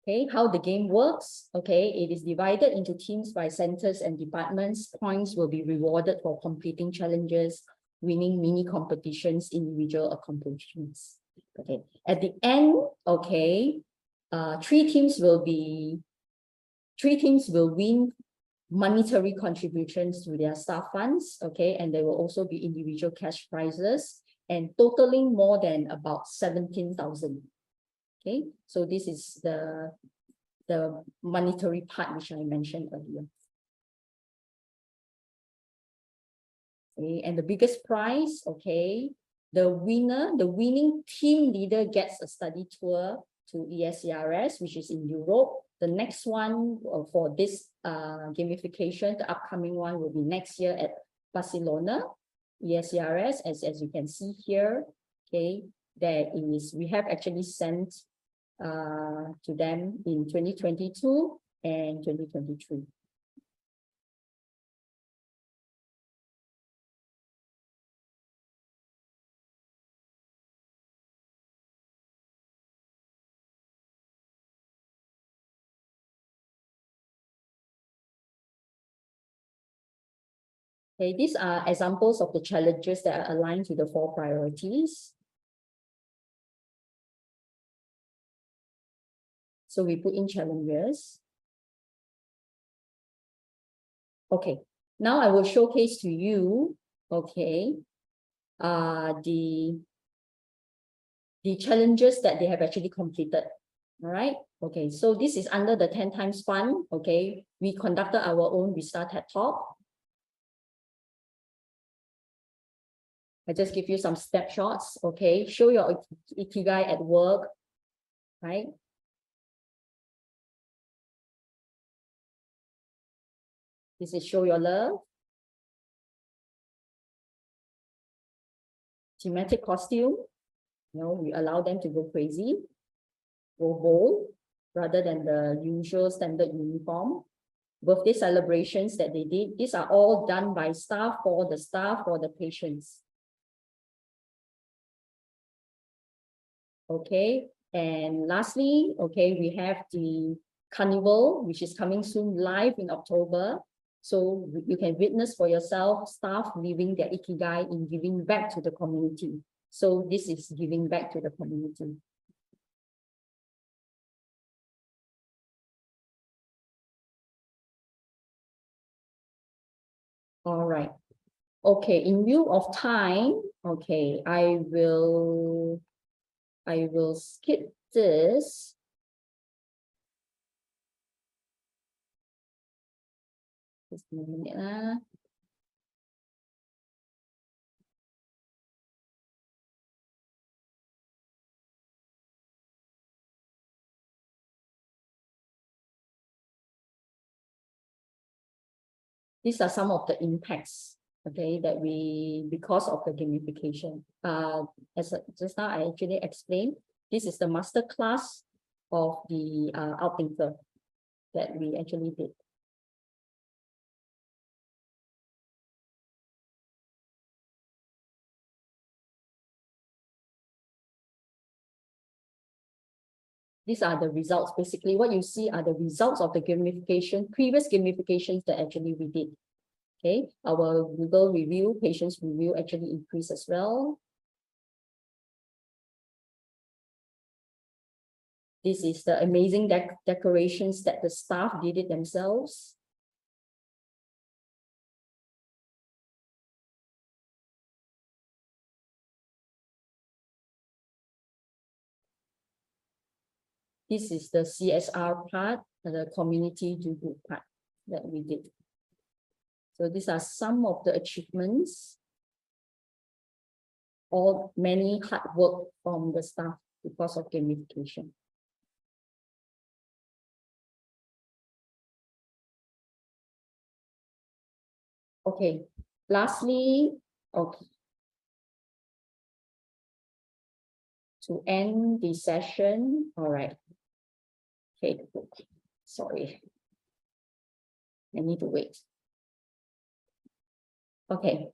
Speaker 5: Okay, how the game works. Okay, it is divided into teams by centers and departments. Points will be rewarded for completing challenges, winning mini competitions, individual accomplishments. Okay, at the end, okay, three teams will win monetary contributions to their staff funds. Okay, and there will also be individual cash prizes and totaling more than about 17,000. Okay, so this is the monetary part which I mentioned earlier. Okay, and the biggest prize, okay, the winning team leader gets a study tour to ESCRS, which is in Europe. The next one for this gamification, the upcoming one will be next year at Barcelona, ESCRS, as you can see here. Okay, we have actually sent to them in 2022 and 2023. Okay, these are examples of the challenges that are aligned to the four priorities. So we put in challenges. Okay, now I will showcase to you, okay, the challenges that they have actually completed. All right, okay, so this is under the 10 times fund. Okay, we conducted our own Vista TED Talk. I just give you some snapshots. Okay, show your Ikigai at work, right? This is show your love. Thematic costume. You know, we allow them to go crazy, go bold, rather than the usual standard uniform. Birthday celebrations that they did. These are all done by staff, for the patients. Okay, and lastly, okay, we have the carnival, which is coming soon live in October. So you can witness for yourself staff living their Ikigai in giving back to the community. So this is giving back to the community. All right. Okay, in view of time, okay, I will skip this. Just a minute. These are some of the impacts, okay, that because of the gamification. As just now I actually explained, this is the master class of the outthinker that we actually did. These are the results. Basically, what you see are the results of the gamification, previous gamifications that actually we did. Okay, our Google review, patients review actually increased as well. This is the amazing decorations that the staff did it themselves. This is the CSR part, the community do good part that we did. So these are some of the achievements, or many hard work from the staff because of gamification. Okay, lastly, okay, to end the session, all right. Okay, sorry, I need to wait. Okay,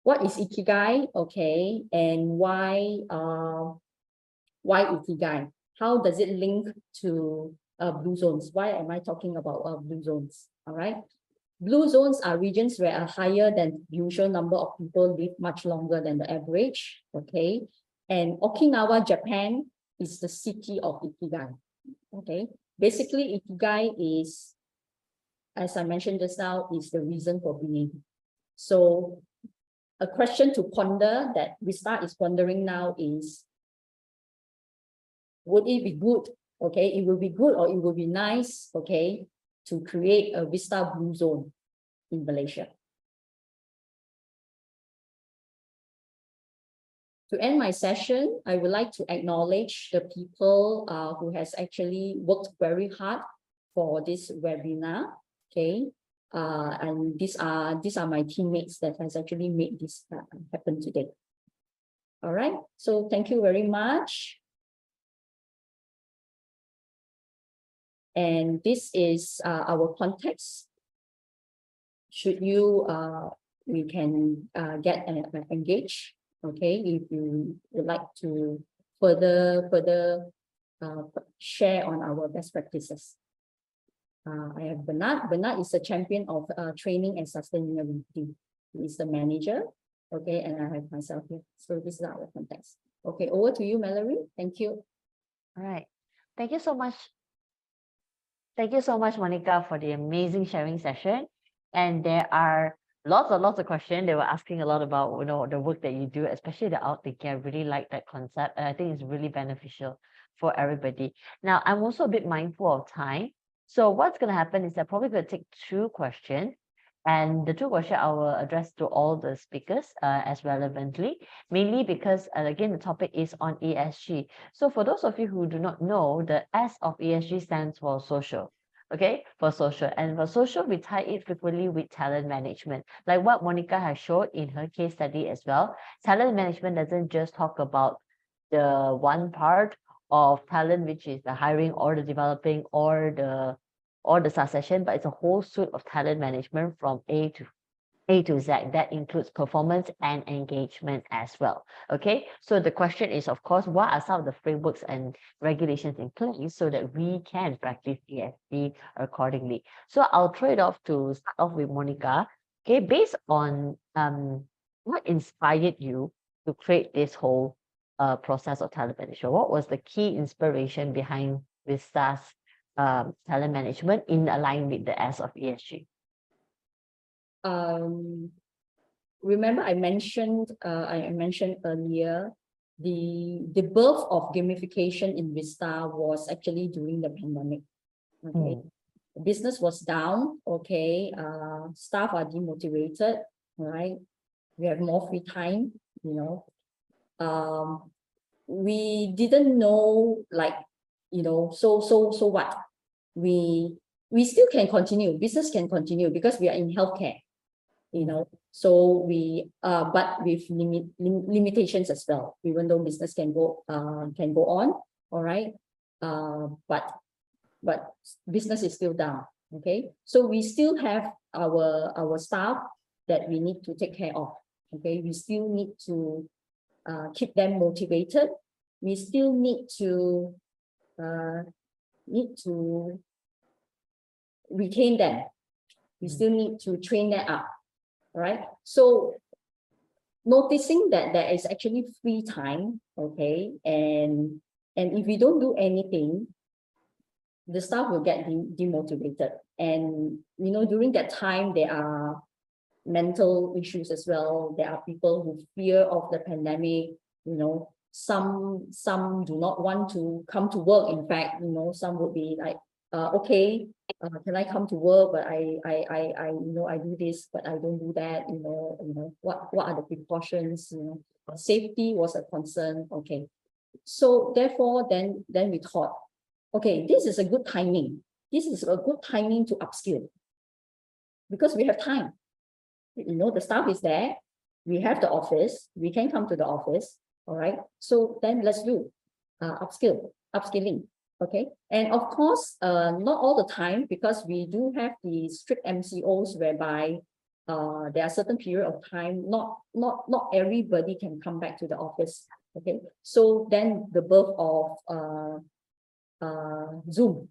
Speaker 5: what is Ikigai? Okay, and why Ikigai? How does it link to blue zones? Why am I talking about blue zones? All right, blue zones are regions where a higher than usual number of people live much longer than the average. Okay, and Okinawa, Japan is the city of Ikigai. Okay, basically Ikigai is, as I mentioned just now, is the reason for being. So a question to ponder that Vista is pondering now is, would it be good? Okay, it will be good, or it will be nice, okay, to create a Vista Blue Zone in Malaysia. To end my session, I would like to acknowledge the people who has actually worked very hard for this webinar. Okay, and these are my teammates that has actually made this happen today. All right, so thank you very much. And this is our context. Should you, we can get engaged. Okay, if you would like to further share on our best practices. I have Bernard. Bernard is a champion of training and sustainability. He is the manager. Okay, and I have myself here. So this is our context. Okay, over to you, Mallory. Thank you.
Speaker 4: All right. Thank you so much. Thank you so much, Monica, for the amazing sharing session. And there are lots of questions. They were asking a lot about, you know, the work that you do, especially the outthinking. I really like that concept, and I think it's really beneficial for everybody. Now, I'm also a bit mindful of time. So what's going to happen is I'm probably going to take 2 questions. And the 2 questions I will address to all the speakers as relevantly, mainly because, again, the topic is on ESG. So for those of you who do not know, the S of ESG stands for social. Okay, for social. And for social, we tie it frequently with talent management. Like what Monica has showed in her case study as well. Talent management doesn't just talk about the one part of talent, which is the hiring or the developing or the succession, but it's a whole suite of talent management from A to Z. That includes performance and engagement as well. Okay, so the question is, of course, what are some of the frameworks and regulations in place so that we can practice ESG accordingly? So I'll throw it off to start off with Monica. Okay, based on what inspired you to create this whole process of talent management? What was the key inspiration behind Vista's talent management in alignment with the S of ESG?
Speaker 5: Remember I mentioned earlier the birth of gamification in Vista was actually during the pandemic. Okay, business was down. Okay, staff are demotivated. Right, we have more free time. You know, we didn't know, like, you know, so what? We still can continue. Business can continue because we are in healthcare. You know, so we but with limitations as well. Even though business can go on, all right, but business is still down. Okay, so we still have our staff that we need to take care of. Okay, we still need to keep them motivated. we still need to retain them. We still need to train them up. All right. So noticing that there is actually free time, okay, and if we don't do anything, the staff will get demotivated. And during that time, there are mental issues as well. There are people who fear of the pandemic. Some do not want to come to work. In fact, some would be like, okay, can I come to work? But I do this, but I don't do that. What are the precautions? Safety was a concern. Okay, so therefore, then we thought, okay, this is a good timing. This is a good timing to upskill because we have time. The staff is there. We have the office. We can come to the office. All right. So then let's do upskilling. Okay. And of course, not all the time, because we do have the strict MCOs whereby there are certain period of time, not everybody can come back to the office. Okay. So then the birth of Zoom.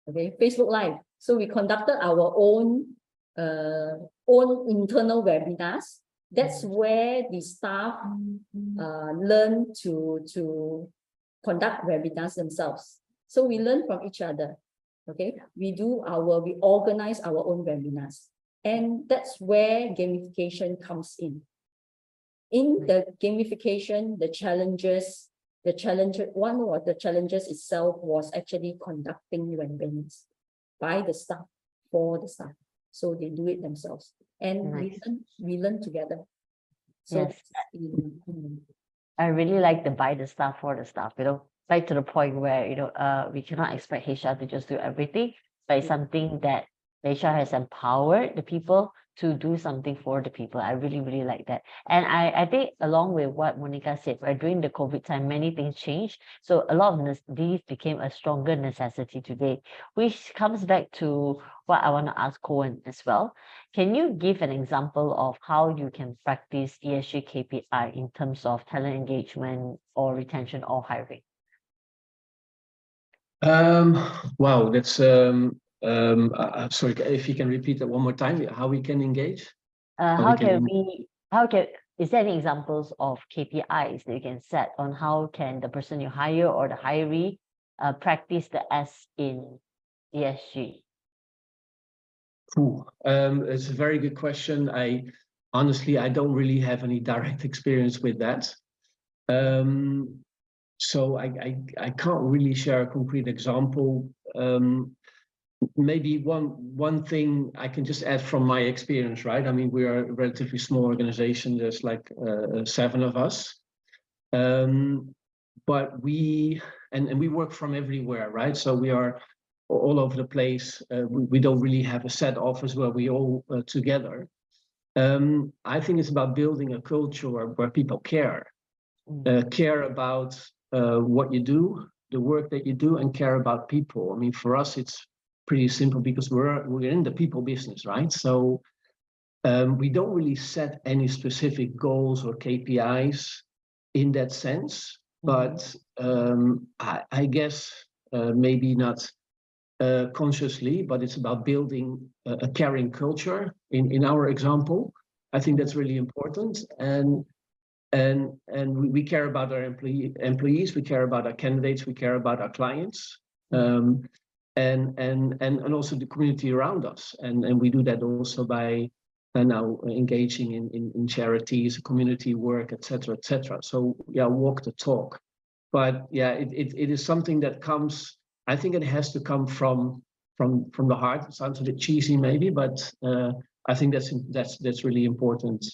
Speaker 5: Okay, Facebook Live. So we conducted our own internal webinars. That's where the staff learn to conduct webinars themselves. So we learn from each other. Okay, we organize our own webinars, and that's where gamification comes in. In the gamification, one of the challenges itself was actually conducting webinars by the staff, for the staff. So they do it themselves. And
Speaker 4: Nice.
Speaker 5: we learn together. So
Speaker 4: Yes. I really like the by the staff for the staff, right to the point where, we cannot expect HR to just do everything, but it's something that HR has empowered the people to do something for the people. I really, really like that. And I think along with what Monica said, right, during the COVID time, many things changed. So a lot of these became a stronger necessity today, which comes back to what I want to ask Koen as well. Can you give an example of how you can practice ESG KPI in terms of talent engagement or retention or hiring?
Speaker 6: Wow, that's sorry, if you can repeat that one more time, how we can engage?
Speaker 4: Is there any examples of KPIs that you can set on how can the person you hire or the hiree practice the S in ESG?
Speaker 6: It's a very good question. Honestly, I don't really have any direct experience with that. So I can't really share a concrete example. Maybe one thing I can just add from my experience, right? I mean, we are a relatively small organization. There's like 7 of us, but we work from everywhere, right? So we are all over the place. We don't really have a set office where we all together. I think it's about building a culture where people care about what you do, the work that you do, and care about people. I mean, for us, it's pretty simple because we're in the people business, right? So we don't really set any specific goals or KPIs in that sense, but I guess maybe not consciously, but it's about building a caring culture in our example. I think that's really important. And we care about our employees, we care about our candidates, we care about our clients, and also the community around us. And we do that also by now engaging in charities, community work, etc., etc. So yeah, walk the talk. But yeah, it is something that comes. I think it has to come from the heart. It sounds a bit cheesy maybe, but I think that's really important.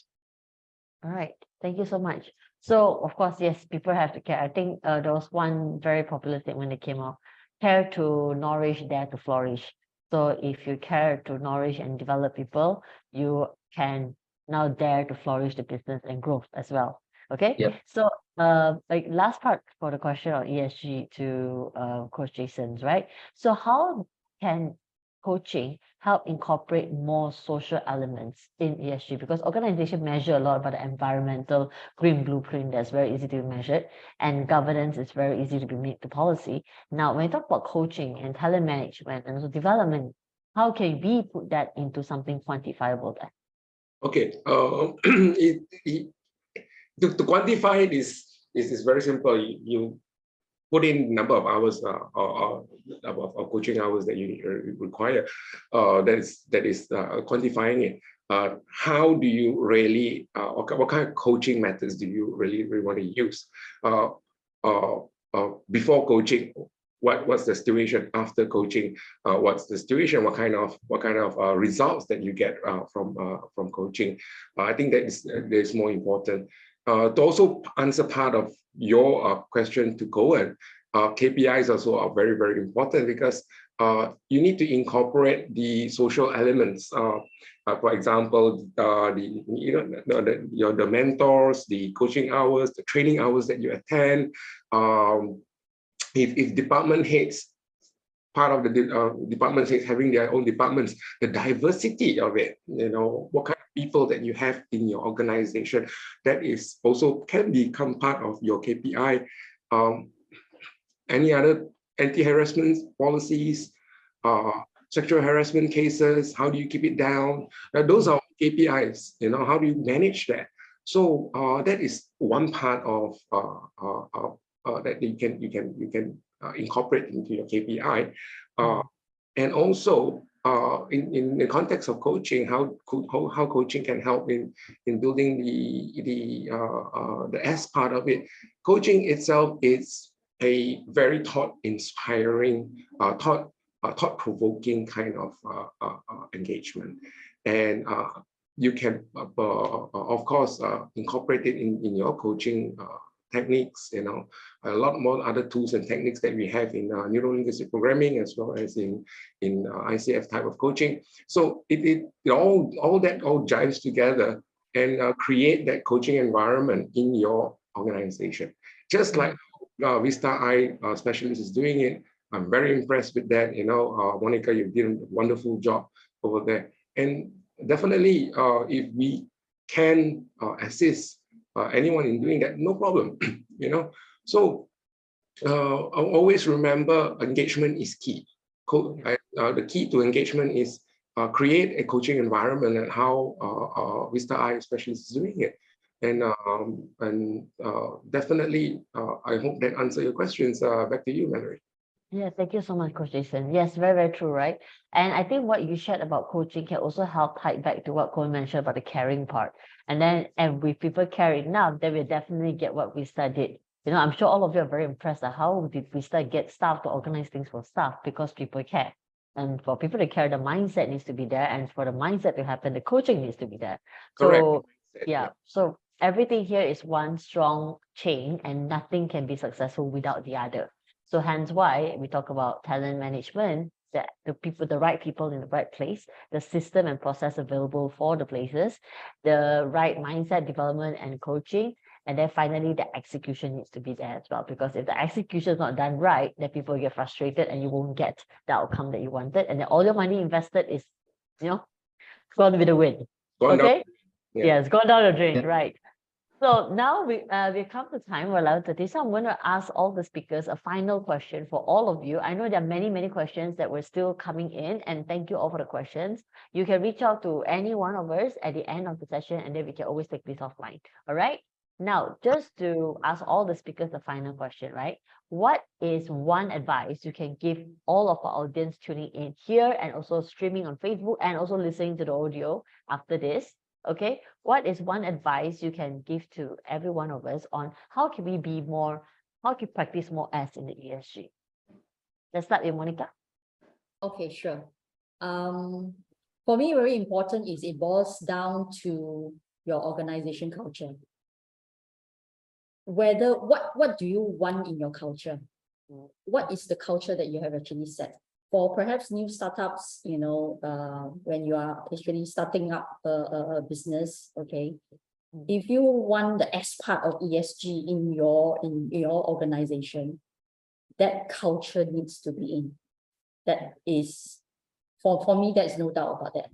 Speaker 4: All right, thank you so much. So of course, yes, people have to care. I think there was one very popular statement that came out: care to nourish, dare to flourish. So if you care to nourish and develop people, you can now dare to flourish the business and growth as well. Okay.
Speaker 6: Yep.
Speaker 4: So like last part for the question on ESG to Coach Jason's, right? So how can coaching help incorporate more social elements in ESG? Because organizations measure a lot about the environmental green blueprint that's very easy to be measured, and governance is very easy to be made to policy. Now, when you talk about coaching and talent management and also development, how can we put that into something quantifiable then?
Speaker 7: Okay, to quantify it is very simple. You put in number of hours or coaching hours that you require. That is quantifying it. How do you really, what kind of coaching methods do you really want to use? Before coaching, what's the situation? After coaching, what's the situation? What kind of results that you get from coaching? I think that is more important. To also answer part of your question to Koen, KPIs also are very, very important, because you need to incorporate the social elements. For example, the mentors, the coaching hours, the training hours that you attend. If department heads, part of the department heads having their own departments, the diversity of it, what kind of people that you have in your organization, that is also can become part of your KPI. Any other anti-harassment policies, sexual harassment cases, how do you keep it down? Those are KPIs, how do you manage that? So that is one part of that you can incorporate into your KPI. And also in the context of coaching, how coaching can help in building the S part of it. Coaching itself is a very thought-inspiring, thought-provoking kind of engagement, and you can, of course, incorporate it in your coaching techniques. A lot more other tools and techniques that we have in neuro-linguistic programming, as well as in ICF type of coaching. So it all jives together and create that coaching environment in your organization. Just like Vista specialist is doing it. I'm very impressed with that. Monica, you did a wonderful job over there. And definitely, if we can assist anyone in doing that, no problem. So I'll always remember engagement is key. The key to engagement is create a coaching environment, and how Vista specialist is doing it. And definitely, I hope that answer your questions. Back to you, Mallory.
Speaker 4: Yeah, thank you so much, Coach Jason. Yes, very, very true, right? And I think what you shared about coaching can also help tie back to what Koen mentioned about the caring part. And if people care enough, then we'll definitely get what we studied. I'm sure all of you are very impressed at how did we get staff to organize things for staff, because people care. And for people to care, the mindset needs to be there. And for the mindset to happen, the coaching needs to be there.
Speaker 7: Correct.
Speaker 4: So, yeah. So everything here is one strong chain, and nothing can be successful without the other. So hence why we talk about talent management, that the right people in the right place, the system and process available for the places, the right mindset development and coaching, and then finally the execution needs to be there as well. Because if the execution is not done right, then people get frustrated and you won't get the outcome that you wanted, and then all your money invested is, gone with the wind. Okay? Yeah, it's gone down the drain, right? So now we come to time, we're 11:30. So I'm going to ask all the speakers a final question for all of you. I know there are many, many questions that were still coming in, and thank you all for the questions. You can reach out to any one of us at the end of the session, and then we can always take this offline. All right. Now, just to ask all the speakers the final question, right? What is one advice you can give all of our audience tuning in here and also streaming on Facebook and also listening to the audio after this? Okay, what is one advice you can give to every one of us on how can we practice more S in the ESG? Let's start with Monica.
Speaker 5: Okay, sure. For me, very important is it boils down to your organization culture. What do you want in your culture? What is the culture that you have actually set? For perhaps new startups, when you are actually starting up a business, okay, if you want the S part of ESG in your organization, that culture needs to be in. That is For me, there's no doubt about that.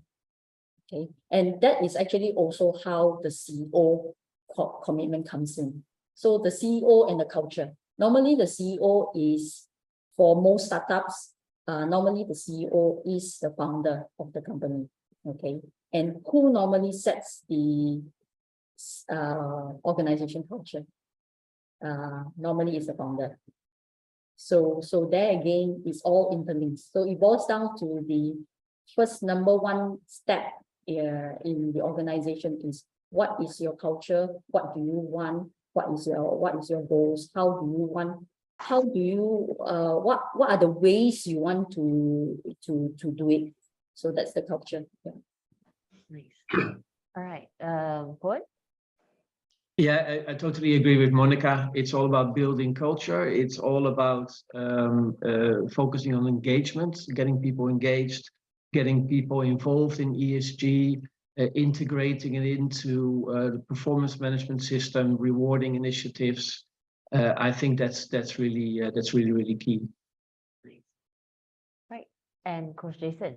Speaker 5: Okay, and that is actually also how the CEO commitment comes in. So the CEO and the culture. Normally, the CEO is, for most startups, normally the CEO is the founder of the company. Okay, and who normally sets the organization culture? Normally is the founder. So there again, it's all interlinked. So it boils down to the first number one step in the organization is, what is your culture? What do you want? What is your goals? What are the ways you want to do it? So that's the culture. Yeah.
Speaker 4: Nice. All right, Koen?
Speaker 6: Yeah, I totally agree with Monica. It's all about building culture. It's all about focusing on engagement, getting people engaged, getting people involved in ESG, integrating it into the performance management system, rewarding initiatives. I think that's really key.
Speaker 4: Right, and Coach Jason.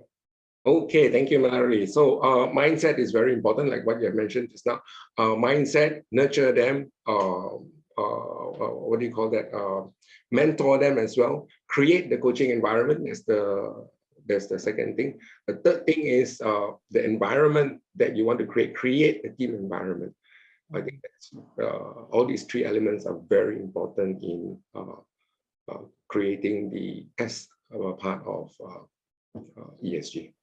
Speaker 7: Okay, thank you, Mallory. So mindset is very important, like what you have mentioned just now. Mindset, nurture them, what do you call that? Mentor them as well. Create the coaching environment is that's the second thing. The third thing is the environment that you want to create. Create a team environment. I think that's all these three elements are very important in creating the S part of ESG.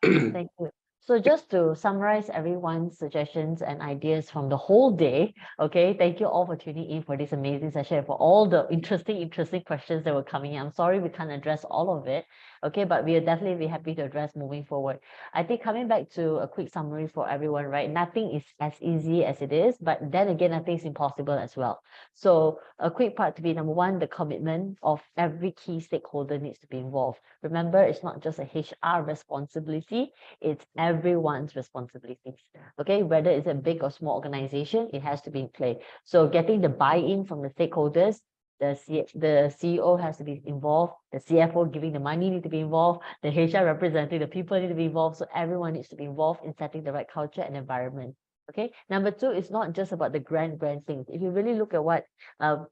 Speaker 4: Thank you. So just to summarize everyone's suggestions and ideas from the whole day, okay, thank you all for tuning in for this amazing session, for all the interesting questions that were coming in. I'm sorry we can't address all of it, okay, but we will definitely be happy to address moving forward. I think coming back to a quick summary for everyone, right? Nothing is as easy as it is, but then again, nothing is impossible as well. So a quick part to be, number one, the commitment of every key stakeholder needs to be involved. Remember, it's not just a HR responsibility, it's everyone's responsibilities. Okay, whether it's a big or small organization, it has to be in play. So getting the buy-in from the stakeholders, the CEO has to be involved, the CFO giving the money need to be involved, the HR representative, the people need to be involved. So everyone needs to be involved in setting the right culture and environment. Okay, number two, it's not just about the grand things. If you really look at what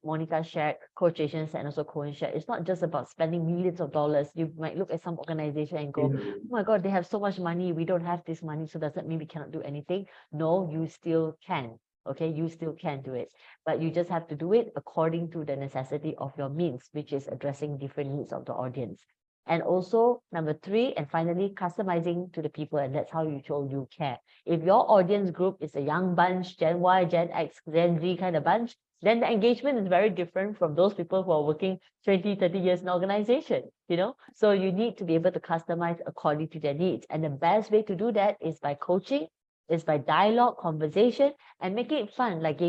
Speaker 4: Monica shared, Coach Jason and also Koen shared, it's not just about spending millions of dollars. You might look at some organization and go, oh my God, they have so much money. We don't have this money. So does that mean we cannot do anything? No, you still can. Okay, you still can do it, but you just have to do it according to the necessity of your means, which is addressing different needs of the audience. And also, number three, and finally, customizing to the people, and that's how you show you care. If your audience group is a young bunch, Gen Y, Gen X, Gen Z kind of bunch, then the engagement is very different from those people who are working 20, 30 years in an organization, you know? So you need to be able to customize according to their needs. And the best way to do that is by coaching, is by dialogue, conversation, and making it fun, like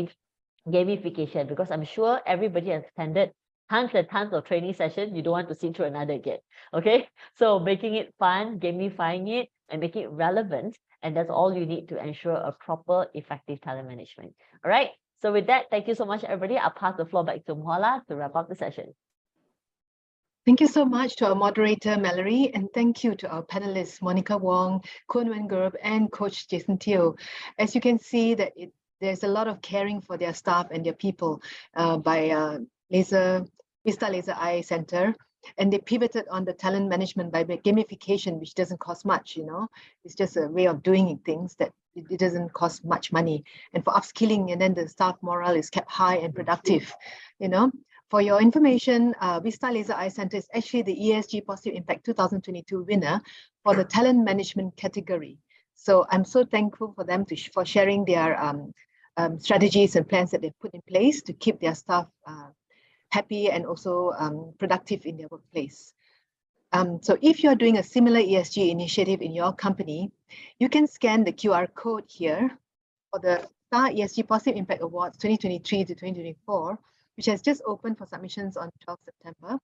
Speaker 4: gamification, because I'm sure everybody has attended tons and tons of training sessions. You don't want to sit through another again. Okay, so making it fun, gamifying it, and making it relevant, and that's all you need to ensure a proper, effective talent management. All right, so with that, thank you so much, everybody. I'll pass the floor back to Mohala to wrap up the session.
Speaker 3: Thank you so much to our moderator, Mallory, and thank you to our panelists, Monica Wong, Koen Gurp, and Coach Jason Teo. As you can see, that there's a lot of caring for their staff and their people by Vista Laser Eye Center, and they pivoted on the talent management by gamification, which doesn't cost much, you know. It's just a way of doing things that it doesn't cost much money. And for upskilling, and then the staff morale is kept high and productive, you know. For your information, Vista Laser Eye Center is actually the ESG Positive Impact 2022 winner for the talent management category. So I'm so thankful for them for sharing their strategies and plans that they've put in place to keep their staff happy and also productive in their workplace. So if you're doing a similar ESG initiative in your company, you can scan the QR code here for the Star ESG Positive Impact Awards 2023 to 2024, which has just opened for submissions on 12 September.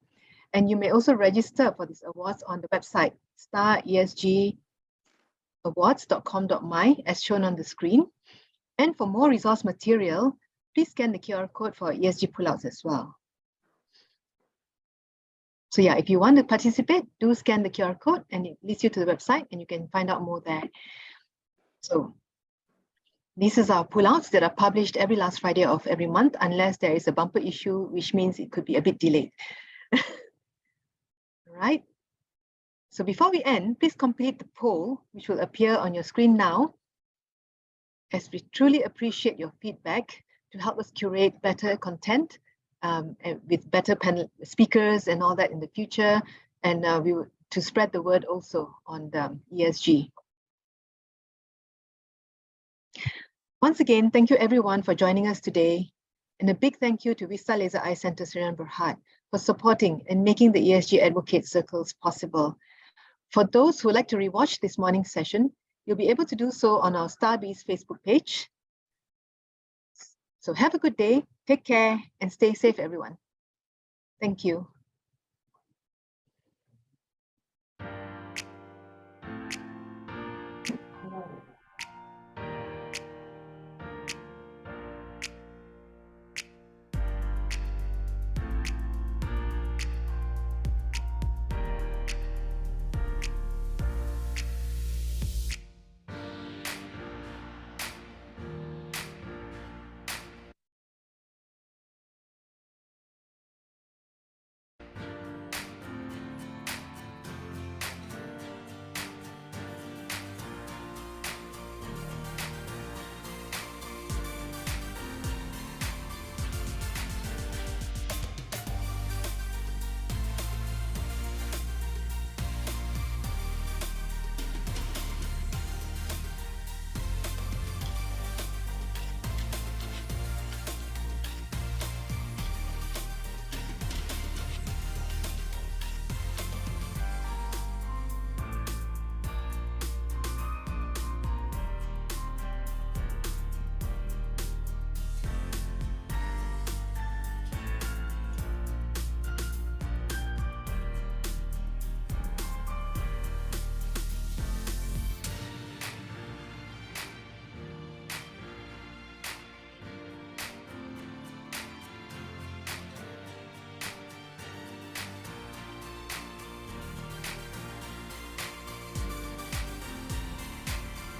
Speaker 3: And you may also register for these awards on the website staresgawards.com.my as shown on the screen. And for more resource material, please scan the QR code for ESG pullouts as well. So yeah, if you want to participate, do scan the QR code and it leads you to the website and you can find out more there. So these are our pullouts that are published every last Friday of every month, unless there is a bumper issue, which means it could be a bit delayed. All right. So before we end, please complete the poll, which will appear on your screen now, as we truly appreciate your feedback to help us curate better content and with better panel speakers and all that in the future, and to spread the word also on the ESG. Once again, thank you everyone for joining us today, and a big thank you to Vista Laser Eye Center Sdn Bhd for supporting and making the ESG Advocates Circles possible. For those who would like to rewatch this morning's session, you'll be able to do so on our Starbees Facebook page. So have a good day, take care, and stay safe, everyone. Thank you.